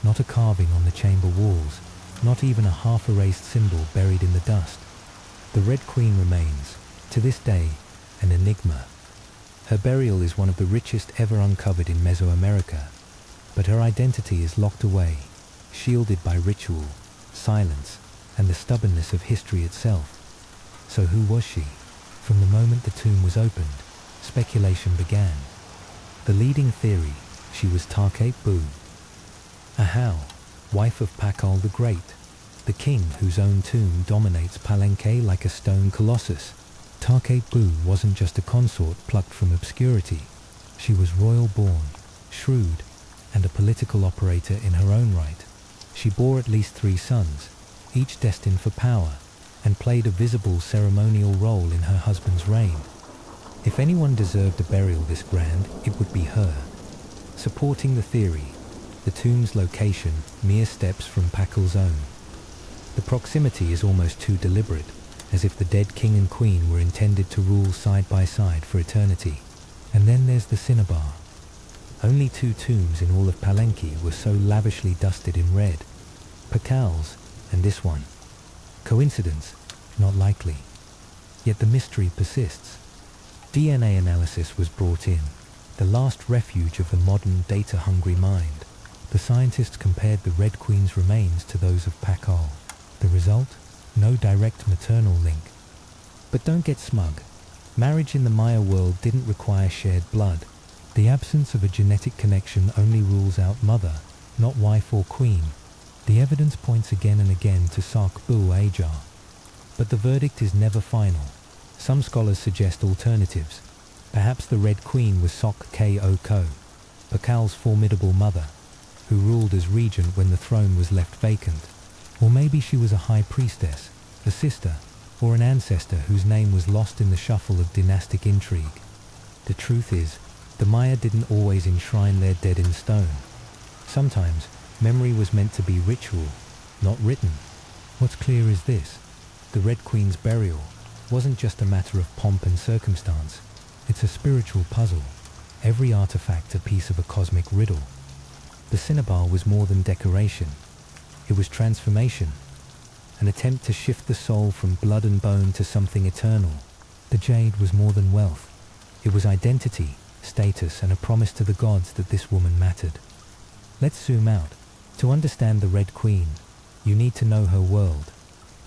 not a carving on the chamber walls, not even a half-erased symbol buried in the dust. The Red Queen remains, to this day, an enigma. Her burial is one of the richest ever uncovered in Mesoamerica, but her identity is locked away, shielded by ritual, silence, and the stubbornness of history itself. So who was she? From the moment the tomb was opened, speculation began. The leading theory, she was Tarkate-Bu, Ahau, wife of Pakal the Great, the king whose own tomb dominates Palenque like a stone colossus. Tarkate-Bu wasn't just a consort plucked from obscurity. She was royal-born, shrewd, and a political operator in her own right. She bore at least 3 sons, each destined for power, and played a visible ceremonial role in her husband's reign. If anyone deserved a burial this grand, it would be her. Supporting the theory, the tomb's location mere steps from Pakal's own. The proximity is almost too deliberate. as if the dead king and queen were intended to rule side by side for eternity. And then there's the cinnabar. Only 2 tombs in all of Palenque were so lavishly dusted in red. Pacal's and this one. Coincidence? Not likely. Yet the mystery persists. DNA analysis was brought in, the last refuge of the modern data-hungry mind. The scientists compared the Red Queen's remains to those of Pacal. The result? No direct maternal link. But don't get smug. Marriage in the Maya world didn't require shared blood. The absence of a genetic connection only rules out mother, not wife or queen. The evidence points again and again to Sark-Bu Ajar. But the verdict is never final. Some scholars suggest alternatives. Perhaps the Red Queen was Sok-K-O-Ko, Pacal's formidable mother, who ruled as regent when the throne was left vacant. Or maybe she was a high priestess, a sister, or an ancestor whose name was lost in the shuffle of dynastic intrigue. The truth is, the Maya didn't always enshrine their dead in stone. Sometimes, memory was meant to be ritual, not written. What's clear is this: the Red Queen's burial wasn't just a matter of pomp and circumstance. It's a spiritual puzzle, every artifact a piece of a cosmic riddle. The cinnabar was more than decoration. It was transformation, an attempt to shift the soul from blood and bone to something eternal. The jade was more than wealth. It was identity, status, and a promise to the gods that this woman mattered. Let's zoom out. To understand the Red Queen, you need to know her world,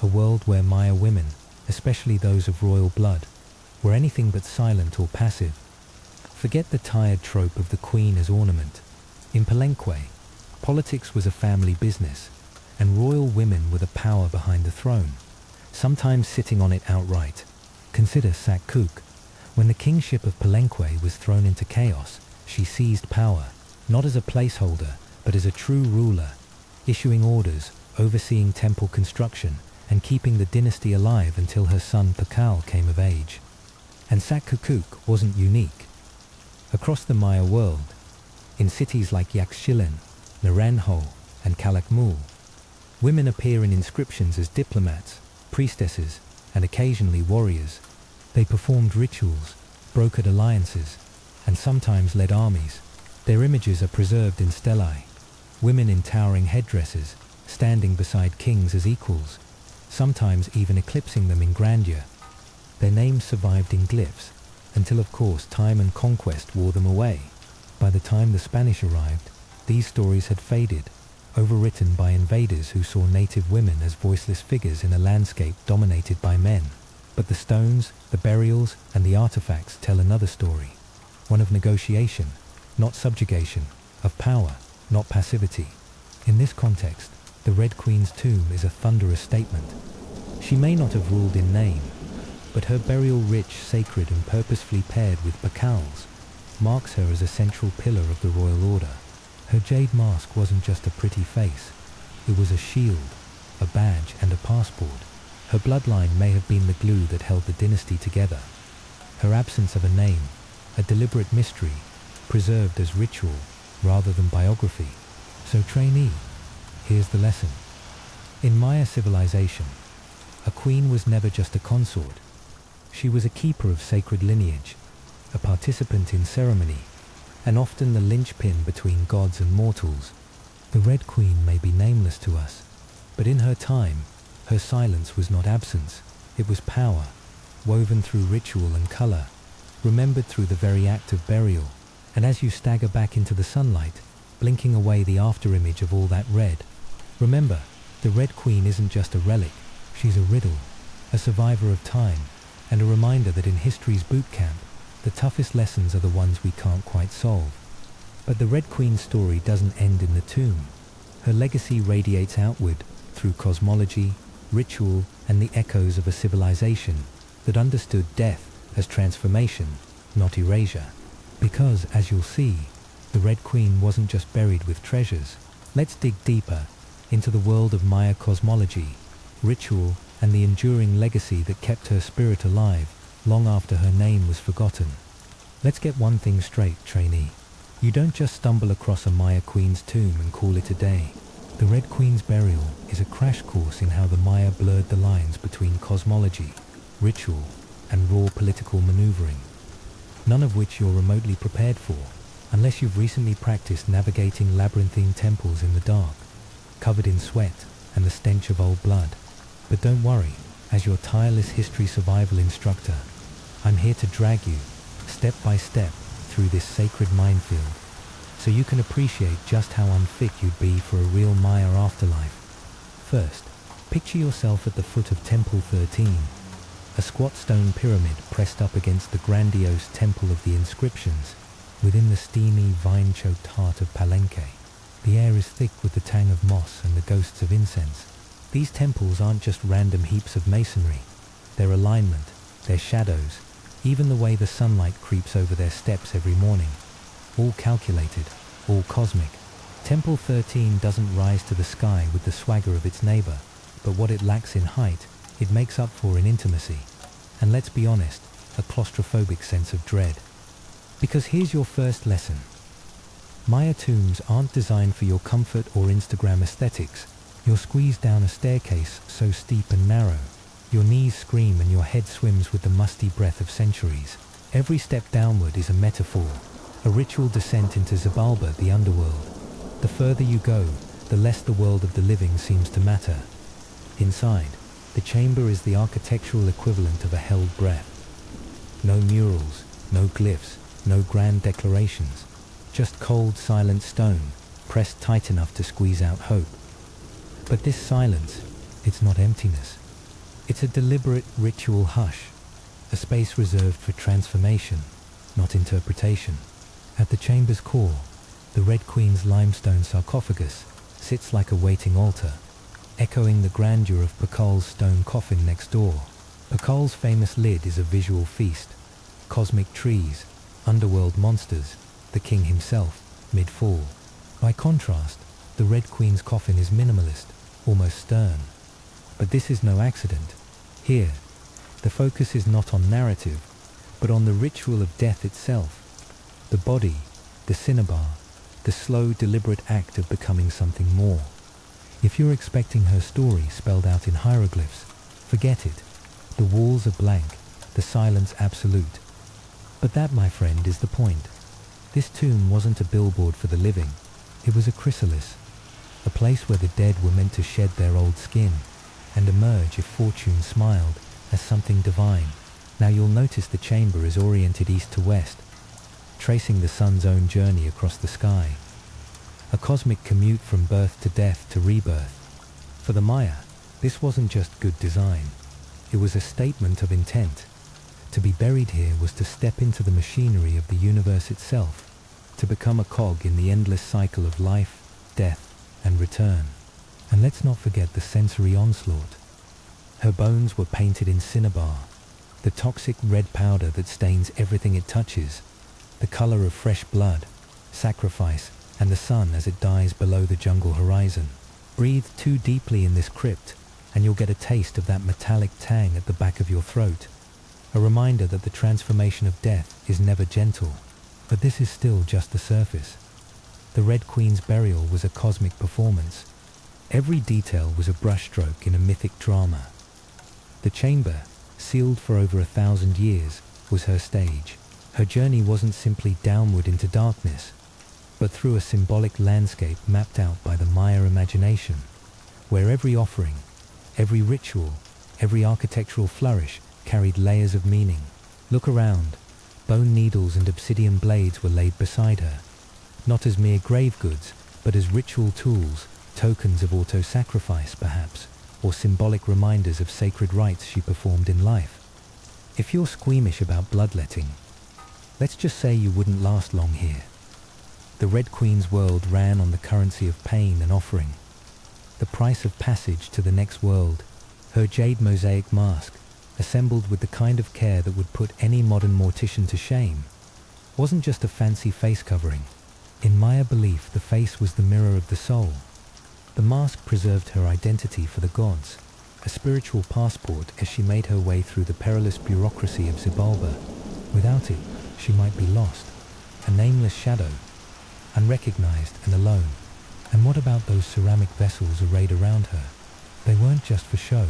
a world where Maya women, especially those of royal blood, were anything but silent or passive. Forget the tired trope of the queen as ornament. In Palenque, politics was a family business, and royal women were the power behind the throne, sometimes sitting on it outright. Consider Sak-Kuk. When the kingship of Palenque was thrown into chaos, she seized power, not as a placeholder, but as a true ruler, issuing orders, overseeing temple construction, and keeping the dynasty alive until her son Pacal came of age. And Sak-Kuk wasn't unique. Across the Maya world, in cities like Yaxchilan, Naranjo, and Calakmul, women appear in inscriptions as diplomats, priestesses, and occasionally warriors. They performed rituals, brokered alliances, and sometimes led armies. Their images are preserved in stelae, women in towering headdresses, standing beside kings as equals, sometimes even eclipsing them in grandeur. Their names survived in glyphs, until of course time and conquest wore them away. By the time the Spanish arrived, these stories had faded, overwritten by invaders who saw native women as voiceless figures in a landscape dominated by men. But the stones, the burials, and the artifacts tell another story. One of negotiation, not subjugation, of power, not passivity. In this context, the Red Queen's tomb is a thunderous statement. She may not have ruled in name, but her burial rich, sacred, and purposefully paired with Pacal's marks her as a central pillar of the royal order. Her jade mask wasn't just a pretty face. It was a shield, a badge, and a passport. Her bloodline may have been the glue that held the dynasty together. Her absence of a name, a deliberate mystery, preserved as ritual rather than biography. So trainee, here's the lesson. In Maya civilization, a queen was never just a consort. She was a keeper of sacred lineage, a participant in ceremony, and often the linchpin between gods and mortals. The Red Queen may be nameless to us, but in her time, her silence was not absence, it was power, woven through ritual and color, remembered through the very act of burial. And as you stagger back into the sunlight, blinking away the afterimage of all that red, remember, the Red Queen isn't just a relic, she's a riddle, a survivor of time, and a reminder that in history's boot camp, the toughest lessons are the ones we can't quite solve. But the Red Queen's story doesn't end in the tomb. Her legacy radiates outward through cosmology, ritual, and the echoes of a civilization that understood death as transformation, not erasure. Because, as you'll see, the Red Queen wasn't just buried with treasures. Let's dig deeper into the world of Maya cosmology, ritual, and the enduring legacy that kept her spirit alive long after her name was forgotten. Let's get one thing straight, trainee. You don't just stumble across a Maya queen's tomb and call it a day. The Red Queen's burial is a crash course in how the Maya blurred the lines between cosmology, ritual, and raw political maneuvering, none of which you're remotely prepared for, unless you've recently practiced navigating labyrinthine temples in the dark, covered in sweat and the stench of old blood. But don't worry, as your tireless history survival instructor, I'm here to drag you, step by step, through this sacred minefield, so you can appreciate just how unfit you'd be for a real Maya afterlife. First, picture yourself at the foot of Temple 13, a squat stone pyramid pressed up against the grandiose Temple of the Inscriptions, within the steamy, vine-choked heart of Palenque. The air is thick with the tang of moss and the ghosts of incense. These temples aren't just random heaps of masonry. Their alignment, their shadows, even the way the sunlight creeps over their steps every morning, all calculated, all cosmic. Temple 13 doesn't rise to the sky with the swagger of its neighbor, but what it lacks in height, it makes up for in intimacy. And let's be honest, a claustrophobic sense of dread. Because here's your first lesson. Maya tombs aren't designed for your comfort or Instagram aesthetics. You're squeezed down a staircase so steep and narrow. Your knees scream and your head swims with the musty breath of centuries. Every step downward is a metaphor, a ritual descent into Xibalba, the underworld. The further you go, the less the world of the living seems to matter. Inside, the chamber is the architectural equivalent of a held breath. No murals, no glyphs, no grand declarations. Just cold, silent stone, pressed tight enough to squeeze out hope. But this silence, it's not emptiness. It's a deliberate ritual hush, a space reserved for transformation, not interpretation. At the chamber's core, the Red Queen's limestone sarcophagus sits like a waiting altar, echoing the grandeur of Pakal's stone coffin next door. Pakal's famous lid is a visual feast. Cosmic trees, underworld monsters, the king himself, mid-fall. By contrast, the Red Queen's coffin is minimalist, almost stern. But this is no accident. Here, the focus is not on narrative, but on the ritual of death itself. The body, the cinnabar, the slow, deliberate act of becoming something more. If you're expecting her story spelled out in hieroglyphs, forget it. The walls are blank, the silence absolute. But that, my friend, is the point. This tomb wasn't a billboard for the living. It was a chrysalis, a place where the dead were meant to shed their old skin and emerge, if fortune smiled, as something divine. Now you'll notice the chamber is oriented east to west, tracing the sun's own journey across the sky. A cosmic commute from birth to death to rebirth. For the Maya, this wasn't just good design. It was a statement of intent. To be buried here was to step into the machinery of the universe itself, to become a cog in the endless cycle of life, death, and return. And let's not forget the sensory onslaught. Her bones were painted in cinnabar, the toxic red powder that stains everything it touches, the color of fresh blood, sacrifice, and the sun as it dies below the jungle horizon. Breathe too deeply in this crypt, and you'll get a taste of that metallic tang at the back of your throat. A reminder that the transformation of death is never gentle. But this is still just the surface. The Red Queen's burial was a cosmic performance. Every detail was a brushstroke in a mythic drama. The chamber, sealed for over 1,000 years, was her stage. Her journey wasn't simply downward into darkness, but through a symbolic landscape mapped out by the Maya imagination, where every offering, every ritual, every architectural flourish carried layers of meaning. Look around. Bone needles and obsidian blades were laid beside her, not as mere grave goods, but as ritual tools, tokens of auto-sacrifice perhaps, or symbolic reminders of sacred rites she performed in life. If you're squeamish about bloodletting, let's just say you wouldn't last long here. The Red Queen's world ran on the currency of pain and offering. The price of passage to the next world, her jade mosaic mask, assembled with the kind of care that would put any modern mortician to shame, wasn't just a fancy face covering. In Maya belief, the face was the mirror of the soul. The mask preserved her identity for the gods, a spiritual passport as she made her way through the perilous bureaucracy of Xibalba. Without it, she might be lost, a nameless shadow, unrecognized and alone. And what about those ceramic vessels arrayed around her? They weren't just for show.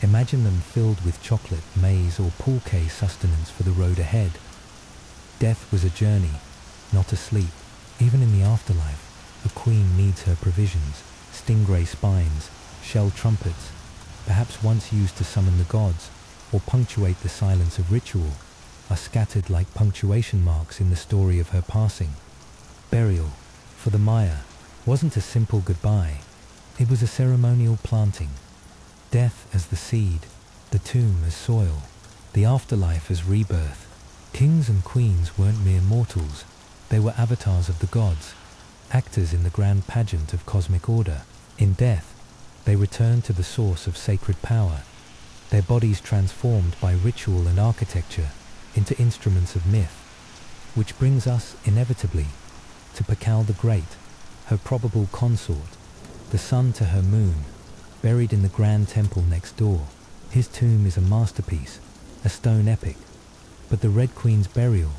Imagine them filled with chocolate, maize, or pulque sustenance for the road ahead. Death was a journey, not a sleep. Even in the afterlife, a queen needs her provisions. Stingray spines, shell trumpets, perhaps once used to summon the gods or punctuate the silence of ritual, are scattered like punctuation marks in the story of her passing. Burial, for the Maya, wasn't a simple goodbye. It was a ceremonial planting. Death as the seed, the tomb as soil, the afterlife as rebirth. Kings and queens weren't mere mortals. They were avatars of the gods, actors in the grand pageant of cosmic order. In death, they returned to the source of sacred power, their bodies transformed by ritual and architecture into instruments of myth. Which brings us, inevitably, to Pakal the Great, her probable consort, the sun to her moon, buried in the grand temple next door. His tomb is a masterpiece, a stone epic, but the Red Queen's burial,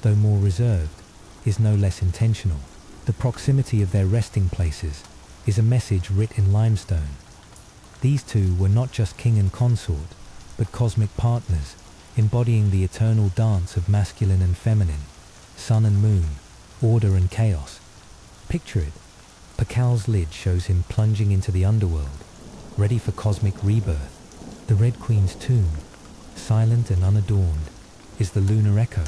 though more reserved, is no less intentional. The proximity of their resting places is a message writ in limestone. These two were not just king and consort, but cosmic partners, embodying the eternal dance of masculine and feminine, sun and moon, order and chaos. Picture it. Pakal's lid shows him plunging into the underworld, ready for cosmic rebirth. The Red Queen's tomb, silent and unadorned, is the lunar echo,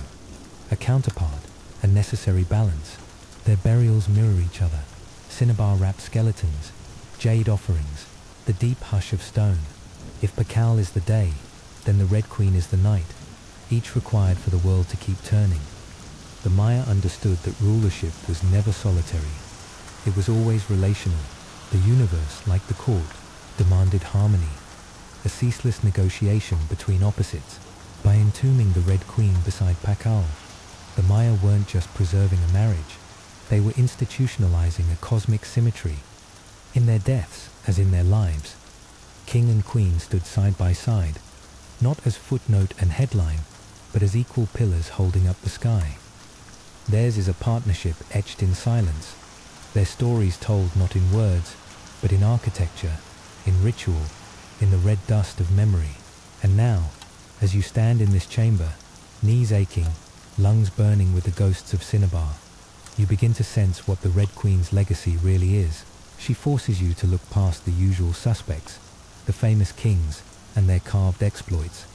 a counterpart, a necessary balance. Their burials mirror each other, cinnabar-wrapped skeletons, jade offerings, the deep hush of stone. If Pakal is the day, then the Red Queen is the night, each required for the world to keep turning. The Maya understood that rulership was never solitary. It was always relational. The universe, like the court, demanded harmony, a ceaseless negotiation between opposites. By entombing the Red Queen beside Pakal, the Maya weren't just preserving a marriage, they were institutionalizing a cosmic symmetry. In their deaths, as in their lives, king and queen stood side by side, not as footnote and headline, but as equal pillars holding up the sky. Theirs is a partnership etched in silence, their stories told not in words, but in architecture, in ritual, in the red dust of memory. And now, as you stand in this chamber, knees aching, lungs burning with the ghosts of cinnabar, you begin to sense what the Red Queen's legacy really is. She forces you to look past the usual suspects, the famous kings and their carved exploits,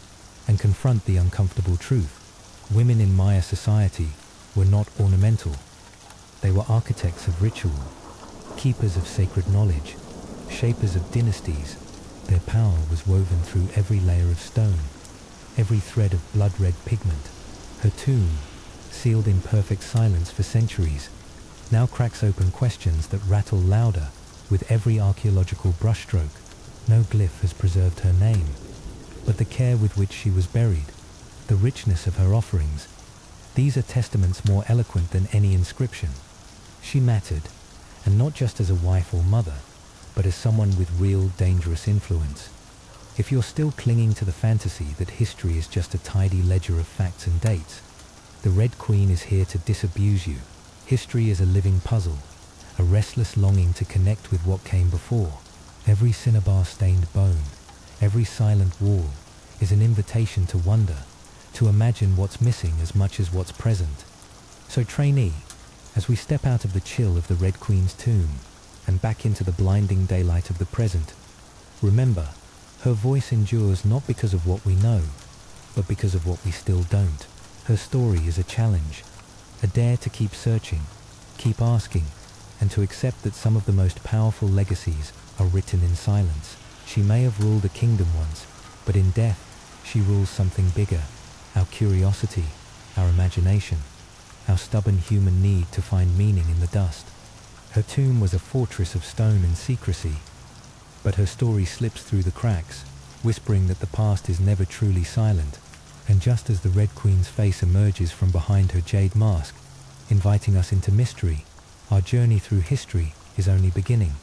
and confront the uncomfortable truth. Women in Maya society were not ornamental. They were architects of ritual, keepers of sacred knowledge, shapers of dynasties. Their power was woven through every layer of stone, every thread of blood-red pigment. Her tomb, sealed in perfect silence for centuries, now cracks open questions that rattle louder with every archaeological brushstroke. No glyph has preserved her name, but the care with which she was buried, the richness of her offerings, these are testaments more eloquent than any inscription. She mattered, and not just as a wife or mother, but as someone with real dangerous influence. If you're still clinging to the fantasy that history is just a tidy ledger of facts and dates, the Red Queen is here to disabuse you. History is a living puzzle, a restless longing to connect with what came before. Every cinnabar-stained bone, every silent wall, is an invitation to wonder, to imagine what's missing as much as what's present. So trainee, as we step out of the chill of the Red Queen's tomb and back into the blinding daylight of the present, remember, her voice endures not because of what we know, but because of what we still don't. Her story is a challenge, a dare to keep searching, keep asking, and to accept that some of the most powerful legacies are written in silence. She may have ruled a kingdom once, but in death, she rules something bigger, our curiosity, our imagination, our stubborn human need to find meaning in the dust. Her tomb was a fortress of stone and secrecy, but her story slips through the cracks, whispering that the past is never truly silent. And just as the Red Queen's face emerges from behind her jade mask, inviting us into mystery, our journey through history is only beginning.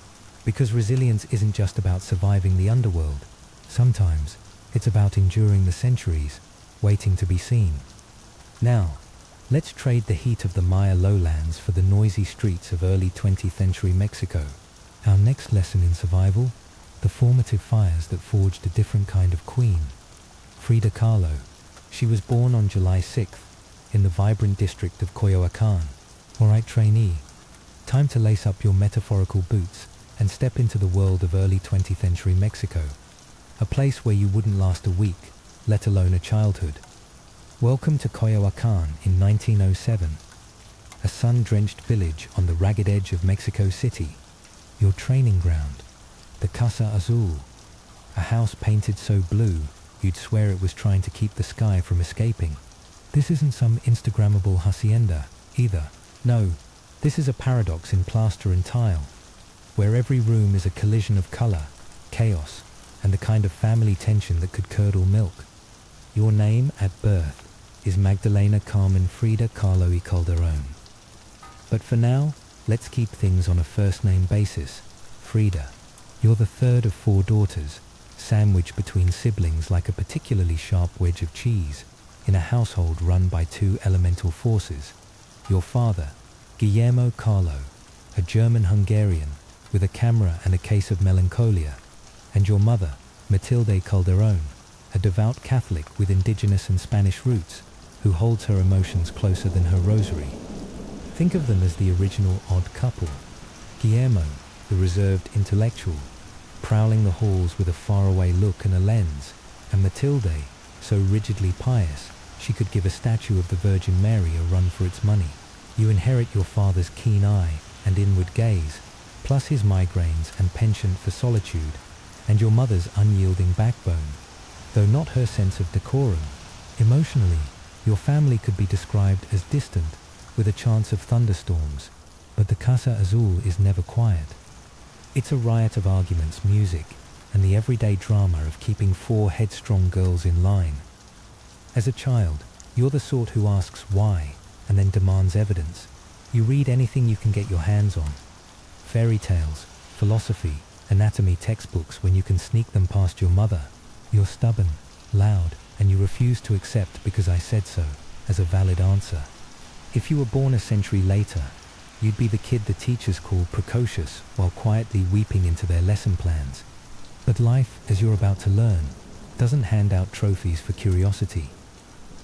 Because resilience isn't just about surviving the underworld. Sometimes it's about enduring the centuries, waiting to be seen. Now, Let's trade the heat of the Maya lowlands for the noisy streets of early 20th century Mexico. Our next lesson in survival, the formative fires that forged a different kind of queen. Frida Kahlo. She was born on July 6th in the vibrant district of Coyoacán. Alright, trainee, time to lace up your metaphorical boots and step into the world of early 20th century Mexico, a place where you wouldn't last a week, let alone a childhood. Welcome to Coyoacán in 1907, a sun-drenched village on the ragged edge of Mexico City. Your training ground, the Casa Azul, a house painted so blue you'd swear it was trying to keep the sky from escaping. This isn't some Instagrammable hacienda, either. No, this is a paradox in plaster and tile, where every room is a collision of color, chaos, and the kind of family tension that could curdle milk. Your name at birth is Magdalena Carmen Frida Kahlo y Calderón. But for now, let's keep things on a first-name basis. Frida. You're the third of 4 daughters, sandwiched between siblings like a particularly sharp wedge of cheese, in a household run by 2 elemental forces. Your father, Guillermo Kahlo, a German-Hungarian with a camera and a case of melancholia, and your mother, Matilde Calderón, a devout Catholic with indigenous and Spanish roots, who holds her emotions closer than her rosary. Think of them as the original odd couple. Guillermo, the reserved intellectual, prowling the halls with a faraway look and a lens, and Matilde, so rigidly pious she could give a statue of the Virgin Mary a run for its money. You inherit your father's keen eye and inward gaze, plus his migraines and penchant for solitude, and your mother's unyielding backbone, though not her sense of decorum. Emotionally, your family could be described as distant, with a chance of thunderstorms, but the Casa Azul is never quiet. It's a riot of arguments, music, and the everyday drama of keeping 4 headstrong girls in line. As a child, you're the sort who asks why, and then demands evidence. You read anything you can get your hands on. Fairy tales, philosophy, anatomy textbooks when you can sneak them past your mother. You're stubborn, loud, and you refuse to accept because I said so as a valid answer. If you were born a century later, you'd be the kid the teachers call precocious while quietly weeping into their lesson plans. But life, as you're about to learn, doesn't hand out trophies for curiosity.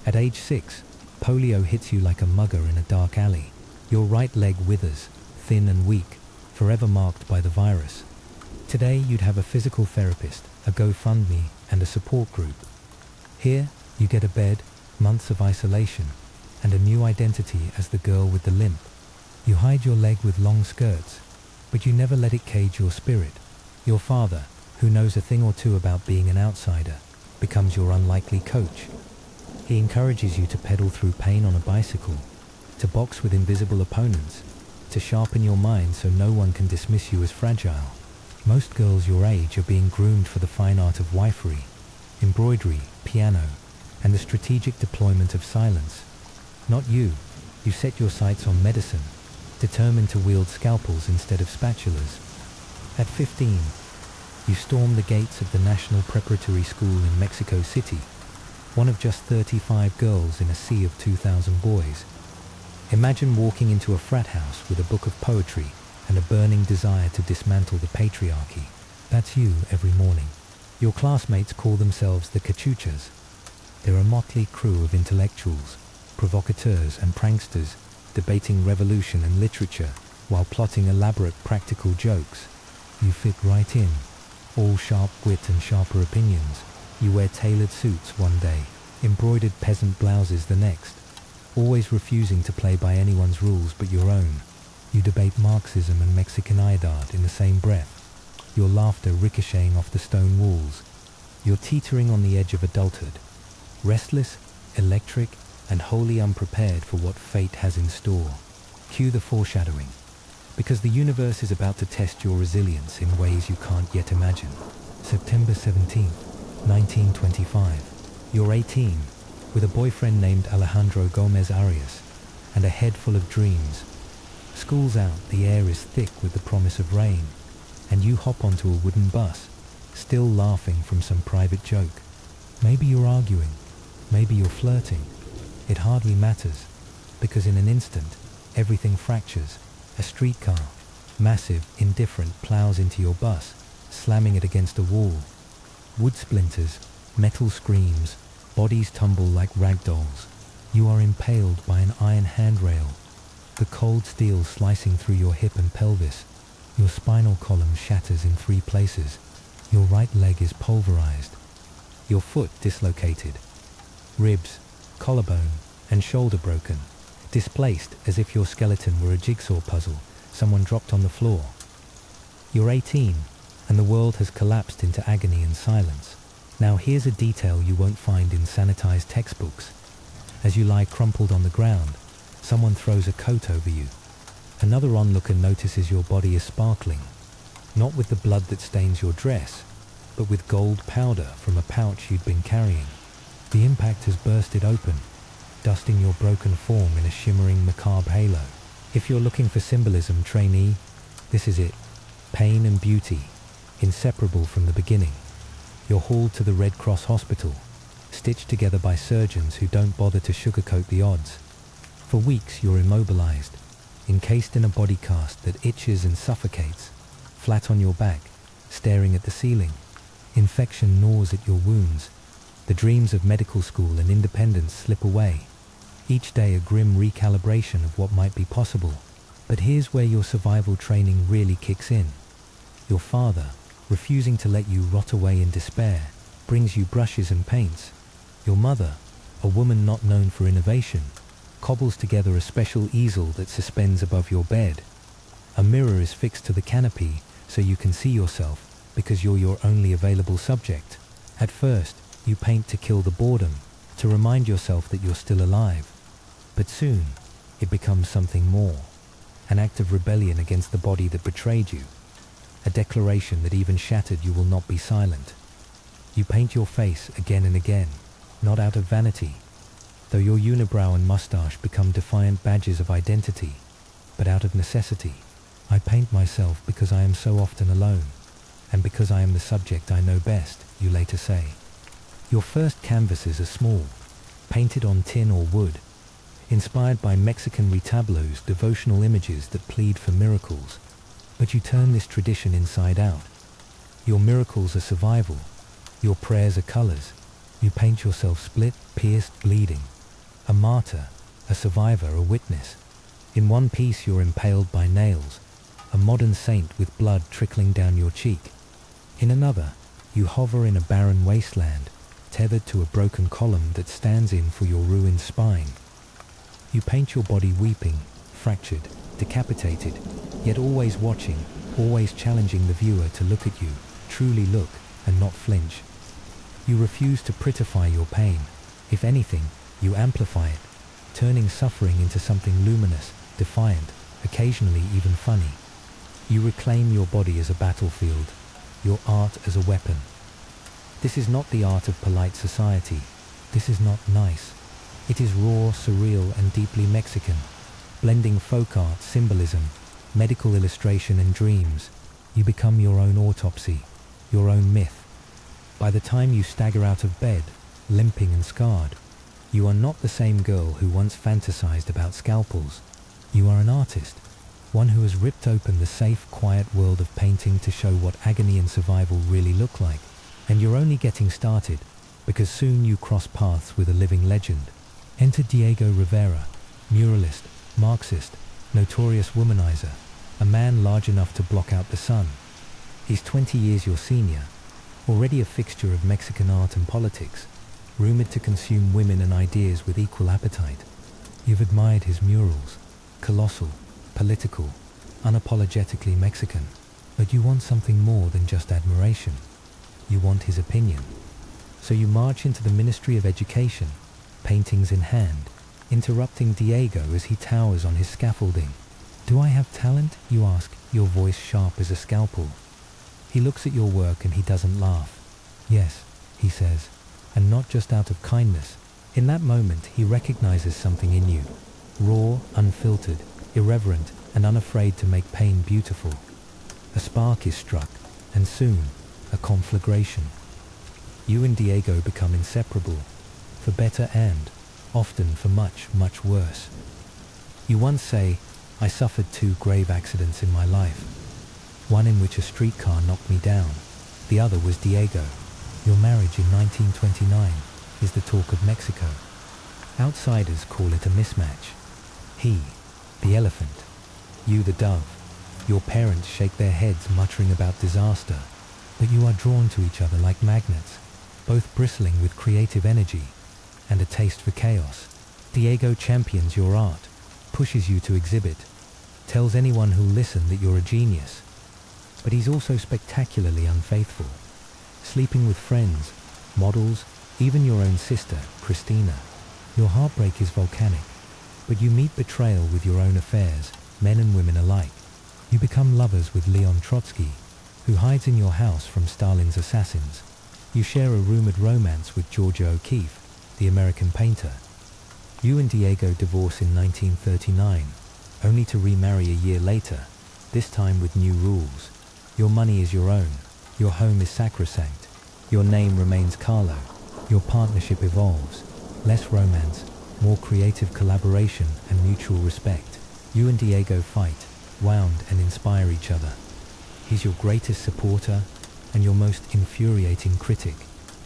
At age 6, polio hits you like a mugger in a dark alley. Your right leg withers, thin and weak, forever marked by the virus. Today you'd have a physical therapist, a GoFundMe, and a support group. Here, you get a bed, months of isolation, and a new identity as the girl with the limp. You hide your leg with long skirts, but you never let it cage your spirit. Your father, who knows a thing or two about being an outsider, becomes your unlikely coach. He encourages you to pedal through pain on a bicycle, to box with invisible opponents, to sharpen your mind so no one can dismiss you as fragile. Most girls your age are being groomed for the fine art of wifery, embroidery, piano, and the strategic deployment of silence. Not you. You set your sights on medicine, determined to wield scalpels instead of spatulas. At 15, you storm the gates of the National Preparatory School in Mexico City, one of just 35 girls in a sea of 2,000 boys. Imagine walking into a frat house with a book of poetry and a burning desire to dismantle the patriarchy. That's you every morning. Your classmates call themselves the Cachuchas. They're a motley crew of intellectuals, provocateurs and pranksters, debating revolution and literature while plotting elaborate practical jokes. You fit right in, all sharp wit and sharper opinions. You wear tailored suits one day, embroidered peasant blouses the next, always refusing to play by anyone's rules but your own. You debate Marxism and Mexicanidad in the same breath, your laughter ricocheting off the stone walls. You're teetering on the edge of adulthood, restless, electric, and wholly unprepared for what fate has in store. Cue the foreshadowing, because the universe is about to test your resilience in ways you can't yet imagine. September 17th, 1925. You're 18, with a boyfriend named Alejandro Gomez Arias, and a head full of dreams. School's out, the air is thick with the promise of rain, and you hop onto a wooden bus, still laughing from some private joke. Maybe you're arguing, maybe you're flirting. It hardly matters, because in an instant, everything fractures. A streetcar, massive, indifferent, plows into your bus, slamming it against a wall. Wood splinters, metal screams, bodies tumble like rag dolls. You are impaled by an iron handrail, the cold steel slicing through your hip and pelvis. Your spinal column shatters in 3 places. Your right leg is pulverized. Your foot dislocated. Ribs, collarbone, and shoulder broken. Displaced as if your skeleton were a jigsaw puzzle someone dropped on the floor. You're 18, and the world has collapsed into agony and silence. Now here's a detail you won't find in sanitized textbooks. As you lie crumpled on the ground, someone throws a coat over you. Another onlooker notices your body is sparkling, not with the blood that stains your dress, but with gold powder from a pouch you'd been carrying. The impact has bursted open, dusting your broken form in a shimmering macabre halo. If you're looking for symbolism, trainee, this is it. Pain and beauty, inseparable from the beginning. You're hauled to the Red Cross hospital, stitched together by surgeons who don't bother to sugarcoat the odds. For weeks you're immobilized, encased in a body cast that itches and suffocates, flat on your back, staring at the ceiling. Infection gnaws at your wounds. The dreams of medical school and independence slip away. Each day a grim recalibration of what might be possible. But here's where your survival training really kicks in. Your father, refusing to let you rot away in despair, brings you brushes and paints. Your mother, a woman not known for innovation, cobbles together a special easel that suspends above your bed. A mirror is fixed to the canopy so you can see yourself because you're your only available subject. At first, you paint to kill the boredom, to remind yourself that you're still alive. But soon, it becomes something more. An act of rebellion against the body that betrayed you. A declaration that even shattered you will not be silent. You paint your face again and again, not out of vanity, though your unibrow and mustache become defiant badges of identity, but out of necessity. I paint myself because I am so often alone, and because I am the subject I know best, you later say. Your first canvases are small, painted on tin or wood, inspired by Mexican retablos, devotional images that plead for miracles. But you turn this tradition inside out. Your miracles are survival. Your prayers are colors. You paint yourself split, pierced, bleeding. A martyr, a survivor, a witness. In one piece you're impaled by nails, a modern saint with blood trickling down your cheek. In another, you hover in a barren wasteland, tethered to a broken column that stands in for your ruined spine. You paint your body weeping, fractured, decapitated, yet always watching, always challenging the viewer to look at you, truly look, and not flinch. You refuse to prettify your pain. If anything, you amplify it, turning suffering into something luminous, defiant, occasionally even funny. You reclaim your body as a battlefield, your art as a weapon. This is not the art of polite society. This is not nice. It is raw, surreal, and deeply Mexican, blending folk art, symbolism, medical illustration, and dreams. You become your own autopsy, your own myth. By the time you stagger out of bed, limping and scarred, you are not the same girl who once fantasized about scalpels. You are an artist, one who has ripped open the safe, quiet world of painting to show what agony and survival really look like. And you're only getting started, because soon you cross paths with a living legend. Enter Diego Rivera, muralist, Marxist, notorious womanizer, a man large enough to block out the sun. He's 20 years your senior, already a fixture of Mexican art and politics, rumored to consume women and ideas with equal appetite. You've admired his murals, colossal, political, unapologetically Mexican, but you want something more than just admiration. You want his opinion. So you march into the Ministry of Education, paintings in hand, interrupting Diego as he towers on his scaffolding. "Do I have talent?" you ask, your voice sharp as a scalpel. He looks at your work and he doesn't laugh. "Yes," he says, and not just out of kindness. In that moment, he recognizes something in you, raw, unfiltered, irreverent, and unafraid to make pain beautiful. A spark is struck, and soon, a conflagration. You and Diego become inseparable, for better and, often for much, much worse. You once say, "I suffered 2 grave accidents in my life. One in which a streetcar knocked me down. The other was Diego. Your marriage in 1929 is the talk of Mexico. Outsiders call it a mismatch. He, the elephant. You, the dove. Your parents shake their heads muttering about disaster. But you are drawn to each other like magnets, both bristling with creative energy and a taste for chaos. Diego champions your art, pushes you to exhibit, tells anyone who'll listen that you're a genius. But he's also spectacularly unfaithful, sleeping with friends, models, even your own sister, Christina. Your heartbreak is volcanic, but you meet betrayal with your own affairs, men and women alike. You become lovers with Leon Trotsky, who hides in your house from Stalin's assassins. You share a rumored romance with Georgia O'Keeffe, the American painter. You and Diego divorce in 1939, only to remarry a year later, this time with new rules. Your money is your own. Your home is sacrosanct. Your name remains Carlo. Your partnership evolves. Less romance, more creative collaboration and mutual respect. You and Diego fight, wound and inspire each other. He's your greatest supporter and your most infuriating critic.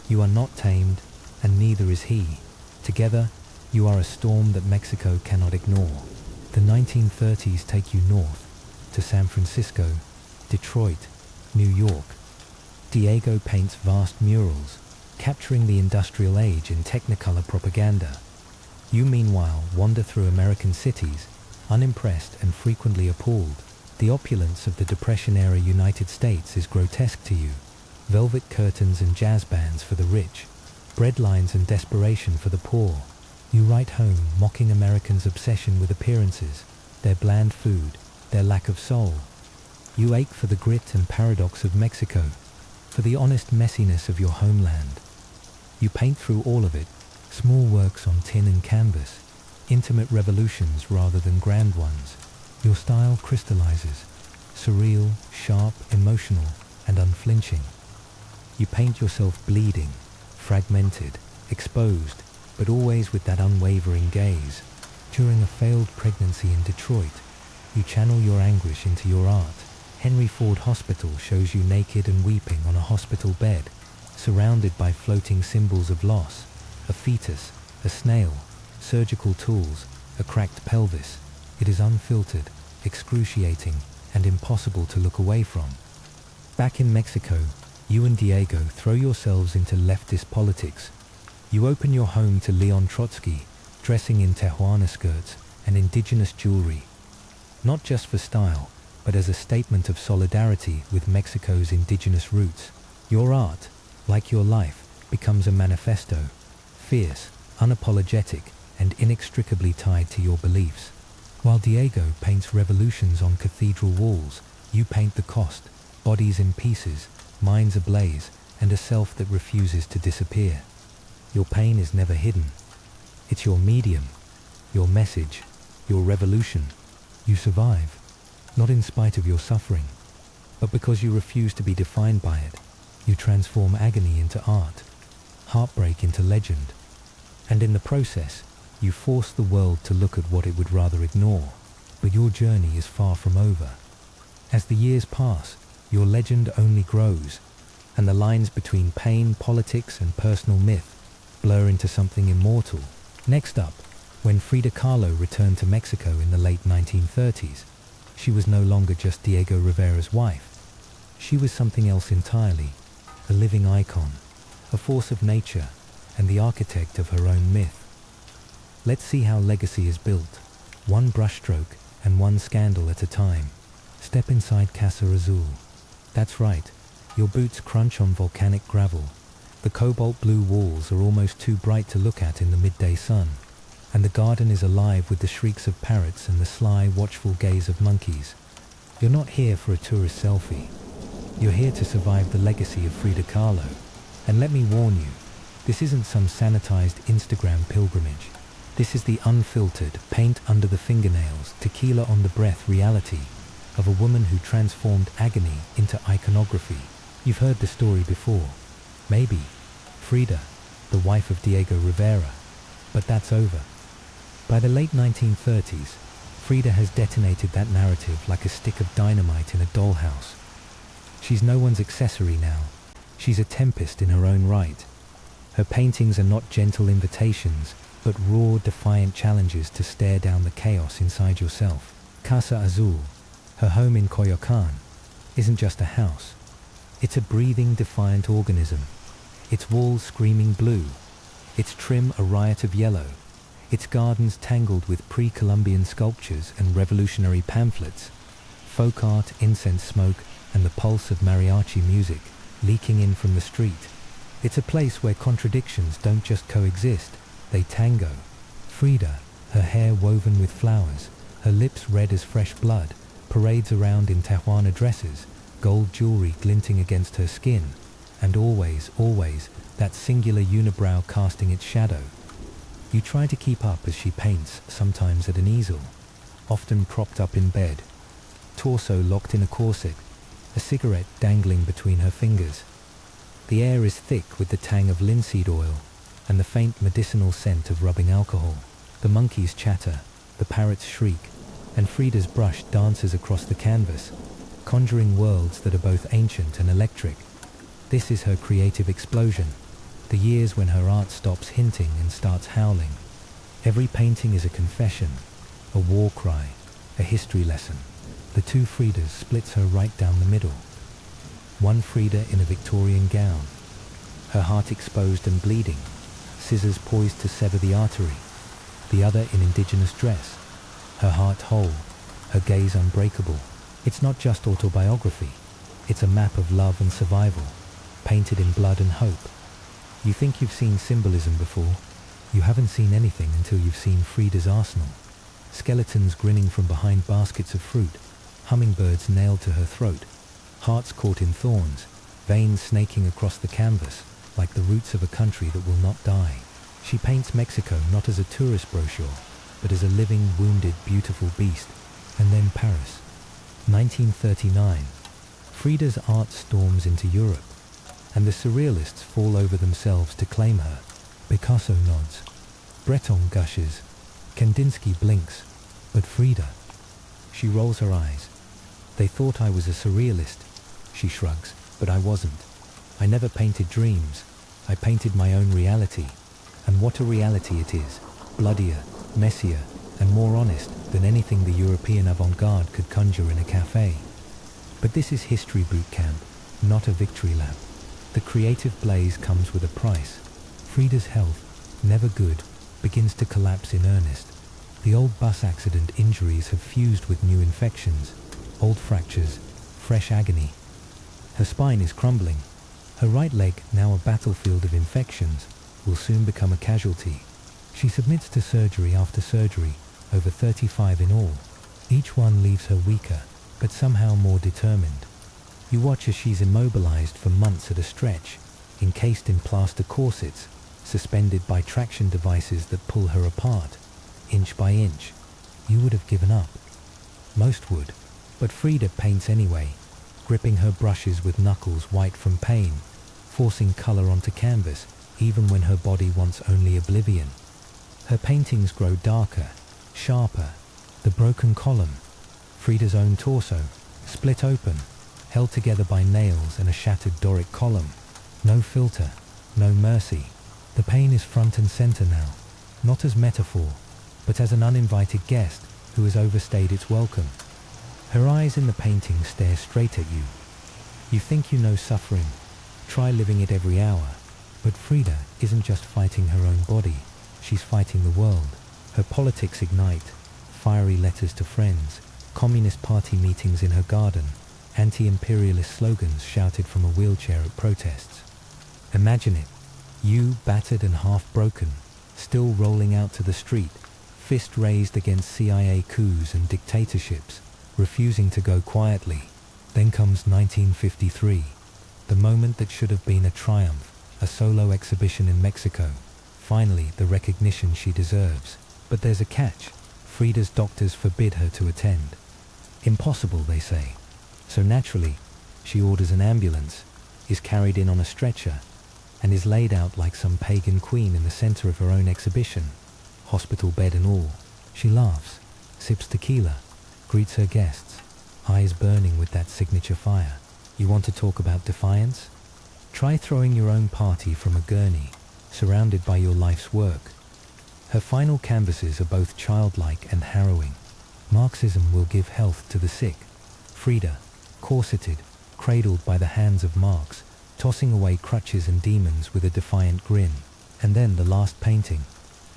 You are not tamed, and neither is he. Together, you are a storm that Mexico cannot ignore. The 1930s take you north, to San Francisco, Detroit, New York. Diego paints vast murals, capturing the industrial age in Technicolor propaganda. You meanwhile wander through American cities, unimpressed and frequently appalled. The opulence of the Depression-era United States is grotesque to you. Velvet curtains and jazz bands for the rich, breadlines and desperation for the poor. You write home mocking Americans' obsession with appearances, their bland food, their lack of soul. You ache for the grit and paradox of Mexico, for the honest messiness of your homeland. You paint through all of it, small works on tin and canvas, intimate revolutions rather than grand ones. Your style crystallizes, surreal, sharp, emotional, and unflinching. You paint yourself bleeding, fragmented, exposed, but always with that unwavering gaze. During a failed pregnancy in Detroit, you channel your anguish into your art. Henry Ford Hospital shows you naked and weeping on a hospital bed, surrounded by floating symbols of loss, a fetus, a snail, surgical tools, a cracked pelvis. It is unfiltered, excruciating, and impossible to look away from. Back in Mexico, you and Diego throw yourselves into leftist politics. You open your home to Leon Trotsky, dressing in Tijuana skirts and indigenous jewelry, not just for style, but as a statement of solidarity with Mexico's indigenous roots. Your art, like your life, becomes a manifesto, fierce, unapologetic, and inextricably tied to your beliefs. While Diego paints revolutions on cathedral walls, you paint the cost, bodies in pieces, minds ablaze, and a self that refuses to disappear. Your pain is never hidden. It's your medium, your message, your revolution. You survive, not in spite of your suffering, but because you refuse to be defined by it. You transform agony into art, heartbreak into legend, and in the process, you force the world to look at what it would rather ignore. But your journey is far from over. As the years pass, your legend only grows, and the lines between pain, politics, and personal myth blur into something immortal. Next up, when Frida Kahlo returned to Mexico in the late 1930s, she was no longer just Diego Rivera's wife. She was something else entirely, a living icon, a force of nature, and the architect of her own myth. Let's see how legacy is built, one brushstroke and one scandal at a time. Step inside Casa Azul. That's right, your boots crunch on volcanic gravel. The cobalt blue walls are almost too bright to look at in the midday sun, and the garden is alive with the shrieks of parrots and the sly, watchful gaze of monkeys. You're not here for a tourist selfie. You're here to survive the legacy of Frida Kahlo. And let me warn you, this isn't some sanitized Instagram pilgrimage. This is the unfiltered, paint under the fingernails, tequila on the breath reality of a woman who transformed agony into iconography. You've heard the story before. Maybe Frida, the wife of Diego Rivera. But that's over. By the late 1930s, Frida has detonated that narrative like a stick of dynamite in a dollhouse. She's no one's accessory now. She's a tempest in her own right. Her paintings are not gentle invitations, but raw, defiant challenges to stare down the chaos inside yourself. Casa Azul, her home in Coyoacán, isn't just a house. It's a breathing, defiant organism. Its walls screaming blue, its trim a riot of yellow, its gardens tangled with pre-Columbian sculptures and revolutionary pamphlets, folk art, incense smoke, and the pulse of mariachi music leaking in from the street. It's a place where contradictions don't just coexist, they tango. Frida, her hair woven with flowers, her lips red as fresh blood, parades around in Tijuana dresses, gold jewelry glinting against her skin, and always, always, that singular unibrow casting its shadow. You try to keep up as she paints, sometimes at an easel, often propped up in bed, torso locked in a corset, a cigarette dangling between her fingers. The air is thick with the tang of linseed oil and the faint medicinal scent of rubbing alcohol. The monkeys chatter, the parrots shriek, and Frida's brush dances across the canvas, conjuring worlds that are both ancient and electric. This is her creative explosion, the years when her art stops hinting and starts howling. Every painting is a confession, a war cry, a history lesson. The two Fridas splits her right down the middle. One Frida in a Victorian gown, her heart exposed and bleeding, scissors poised to sever the artery. The other in indigenous dress, her heart whole, her gaze unbreakable. It's not just autobiography, it's a map of love and survival, painted in blood and hope. You think you've seen symbolism before, you haven't seen anything until you've seen Frida's arsenal. Skeletons grinning from behind baskets of fruit, hummingbirds nailed to her throat, hearts caught in thorns, veins snaking across the canvas, like the roots of a country that will not die. She paints Mexico not as a tourist brochure, but as a living, wounded, beautiful beast. And then Paris, 1939. Frida's art storms into Europe, and the surrealists fall over themselves to claim her. Picasso nods, Breton gushes, Kandinsky blinks, but Frida, she rolls her eyes. They thought I was a surrealist, she shrugs, but I wasn't. I never painted dreams, I painted my own reality. And what a reality it is, bloodier, messier, and more honest than anything the European avant-garde could conjure in a cafe. But this is History Boot Camp, not a victory lap. The creative blaze comes with a price. Frida's health, never good, begins to collapse in earnest. The old bus accident injuries have fused with new infections, old fractures, fresh agony. Her spine is crumbling. Her right leg, now a battlefield of infections, will soon become a casualty. She submits to surgery after surgery, over 35 in all. Each one leaves her weaker, but somehow more determined. You watch as she's immobilized for months at a stretch, encased in plaster corsets, suspended by traction devices that pull her apart, inch by inch. You would have given up. Most would, but Frida paints anyway, gripping her brushes with knuckles white from pain, forcing color onto canvas, even when her body wants only oblivion. Her paintings grow darker, sharper. The broken column, Frida's own torso, split open, held together by nails and a shattered Doric column. No filter, no mercy. The pain is front and center now, not as metaphor, but as an uninvited guest who has overstayed its welcome. Her eyes in the painting stare straight at you. You think you know suffering, try living it every hour. But Frida isn't just fighting her own body, she's fighting the world. Her politics ignite, fiery letters to friends, Communist Party meetings in her garden, anti-imperialist slogans shouted from a wheelchair at protests. Imagine it, you battered and half broken, still rolling out to the street, fist raised against CIA coups and dictatorships, refusing to go quietly. Then comes 1953, the moment that should have been a triumph, a solo exhibition in Mexico. Finally, the recognition she deserves. But there's a catch. Frida's doctors forbid her to attend. Impossible, they say. So naturally, she orders an ambulance, is carried in on a stretcher, and is laid out like some pagan queen in the center of her own exhibition, hospital bed and all. She laughs, sips tequila, greets her guests, eyes burning with that signature fire. You want to talk about defiance? Try throwing your own party from a gurney, surrounded by your life's work. Her final canvases are both childlike and harrowing. Marxism will give health to the sick. Frida, corseted, cradled by the hands of Marx, tossing away crutches and demons with a defiant grin. And then the last painting,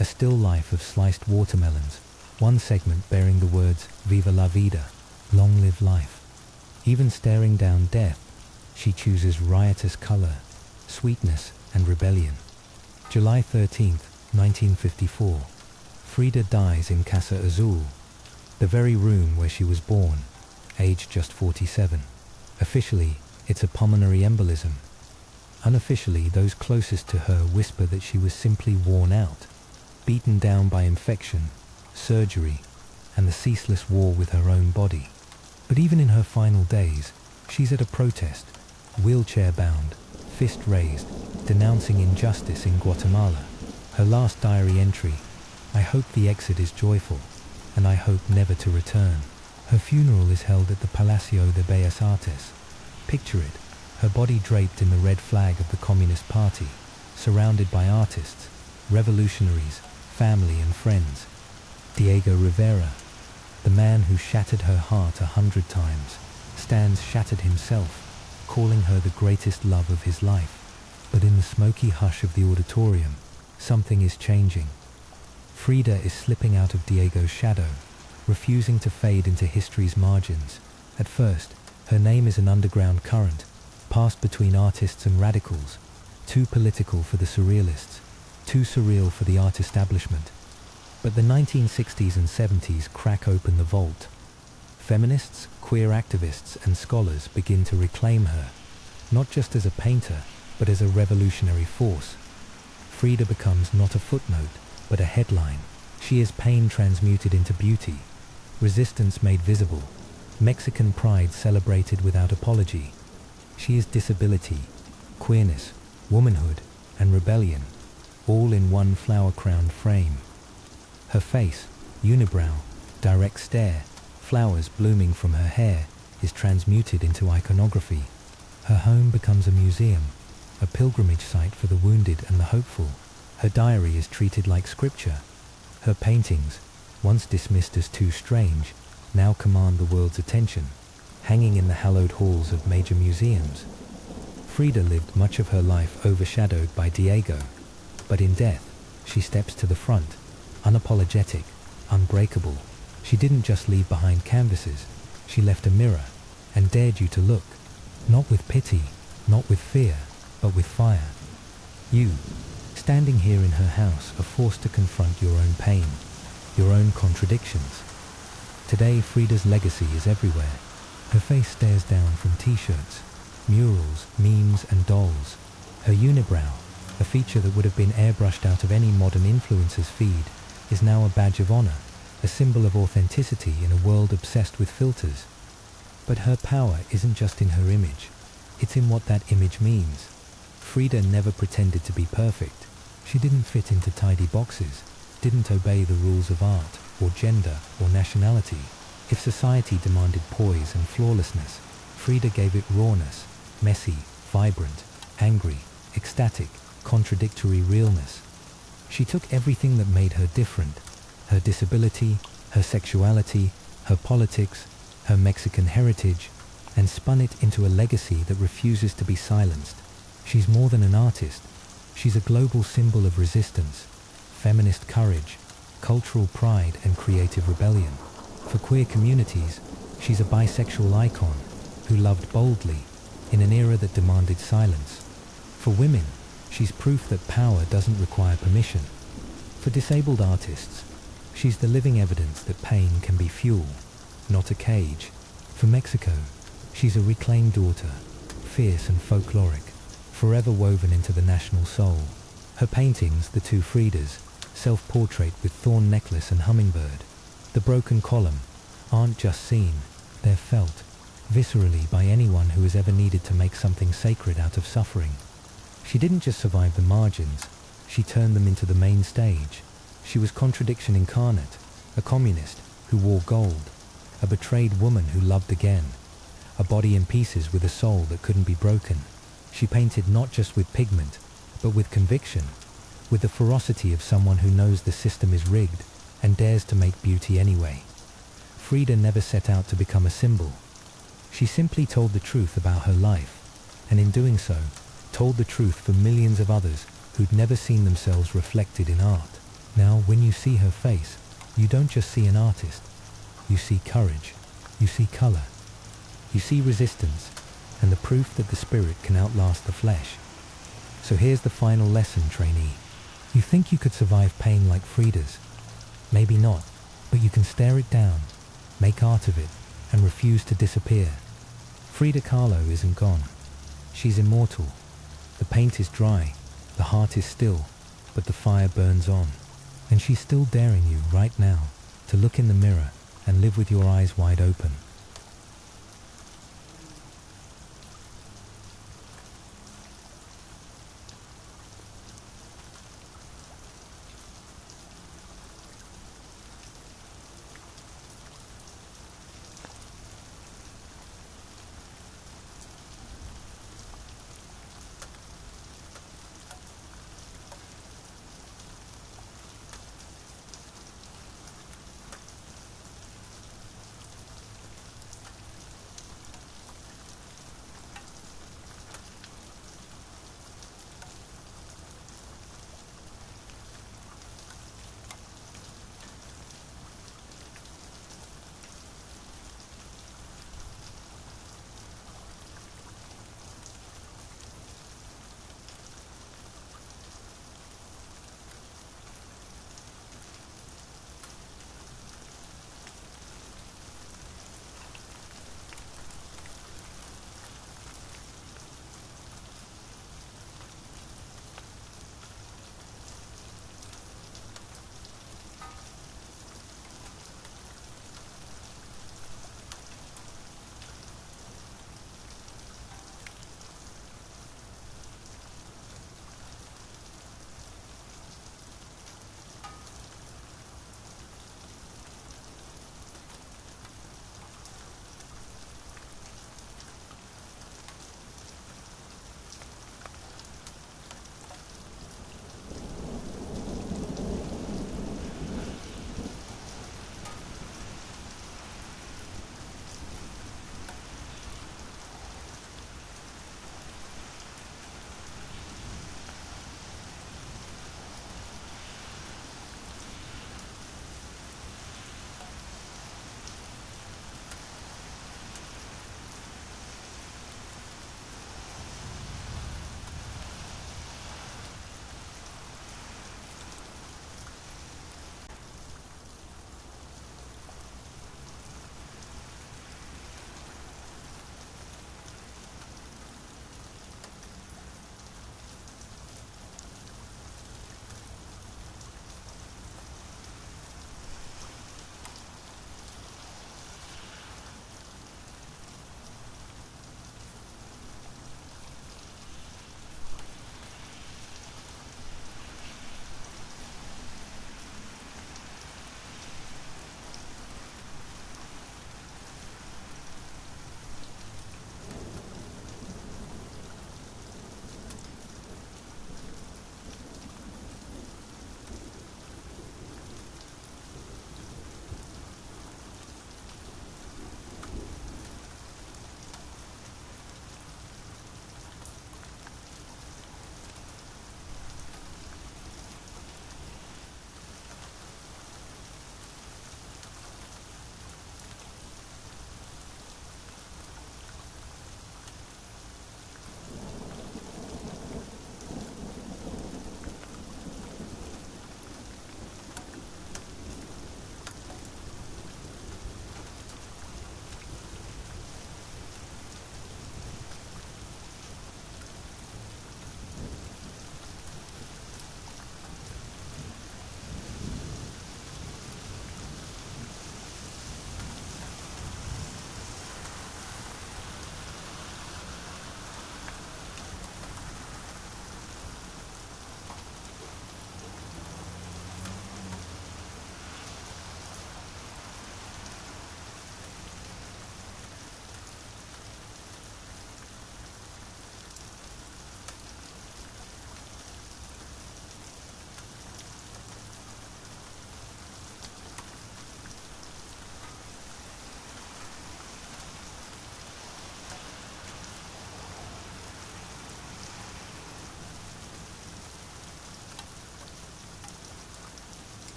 a still life of sliced watermelons, one segment bearing the words "Viva la vida," long live life. Even staring down death, she chooses riotous color, sweetness and rebellion. July 13th, 1954. Frida dies in Casa Azul, the very room where she was born, aged just 47. Officially, it's a pulmonary embolism. Unofficially, those closest to her whisper that she was simply worn out, beaten down by infection, surgery, and the ceaseless war with her own body. But even in her final days, she's at a protest, wheelchair-bound, fist raised, denouncing injustice in Guatemala. Her last diary entry, "I hope the exit is joyful, and I hope never to return." Her funeral is held at the Palacio de Bellas Artes. Picture it, her body draped in the red flag of the Communist Party, surrounded by artists, revolutionaries, family and friends. Diego Rivera, the man who shattered her heart 100 times, stands shattered himself, calling her the greatest love of his life. But in the smoky hush of the auditorium, something is changing. Frida is slipping out of Diego's shadow, refusing to fade into history's margins. At first, her name is an underground current, passed between artists and radicals, too political for the surrealists, too surreal for the art establishment. But the 1960s and 70s crack open the vault. Feminists, queer activists and scholars begin to reclaim her, not just as a painter, but as a revolutionary force. Frida becomes not a footnote, but a headline. She is pain transmuted into beauty, resistance made visible, Mexican pride celebrated without apology. She is disability, queerness, womanhood, and rebellion, all in one flower-crowned frame. Her face, unibrow, direct stare, flowers blooming from her hair, is transmuted into iconography. Her home becomes a museum, a pilgrimage site for the wounded and the hopeful. Her diary is treated like scripture. Her paintings, once dismissed as too strange, now command the world's attention, hanging in the hallowed halls of major museums. Frida lived much of her life overshadowed by Diego, but in death, she steps to the front, unapologetic, unbreakable. She didn't just leave behind canvases, she left a mirror and dared you to look, not with pity, not with fear, but with fire. You, standing here in her house, are forced to confront your own pain, your own contradictions. Today, Frida's legacy is everywhere. Her face stares down from t-shirts, murals, memes and dolls. Her unibrow, a feature that would have been airbrushed out of any modern influencer's feed, is now a badge of honor, a symbol of authenticity in a world obsessed with filters. But her power isn't just in her image, it's in what that image means. Frida never pretended to be perfect. She didn't fit into tidy boxes, didn't obey the rules of art, or gender, or nationality. If society demanded poise and flawlessness, Frida gave it rawness, messy, vibrant, angry, ecstatic, contradictory realness. She took everything that made her different, her disability, her sexuality, her politics, her Mexican heritage, and spun it into a legacy that refuses to be silenced. She's more than an artist. She's a global symbol of resistance, feminist courage, cultural pride and creative rebellion. For queer communities, she's a bisexual icon who loved boldly in an era that demanded silence. For women, she's proof that power doesn't require permission. For disabled artists, she's the living evidence that pain can be fuel, not a cage. For Mexico, she's a reclaimed daughter, fierce and folkloric, forever woven into the national soul. Her paintings, the two Fridas, self-portrait with thorn necklace and hummingbird, the broken column, aren't just seen, they're felt, viscerally by anyone who has ever needed to make something sacred out of suffering. She didn't just survive the margins, she turned them into the main stage. She was contradiction incarnate, a communist who wore gold, a betrayed woman who loved again, a body in pieces with a soul that couldn't be broken. She painted not just with pigment, but with conviction, with the ferocity of someone who knows the system is rigged and dares to make beauty anyway. Frida never set out to become a symbol. She simply told the truth about her life, and in doing so, told the truth for millions of others who'd never seen themselves reflected in art. Now, when you see her face, you don't just see an artist. You see courage. You see color. You see resistance, and the proof that the spirit can outlast the flesh. So here's the final lesson, trainee. You think you could survive pain like Frida's? Maybe not, but you can stare it down, make art of it, and refuse to disappear. Frida Kahlo isn't gone. She's immortal. The paint is dry, the heart is still, but the fire burns on. And she's still daring you right now to look in the mirror and live with your eyes wide open.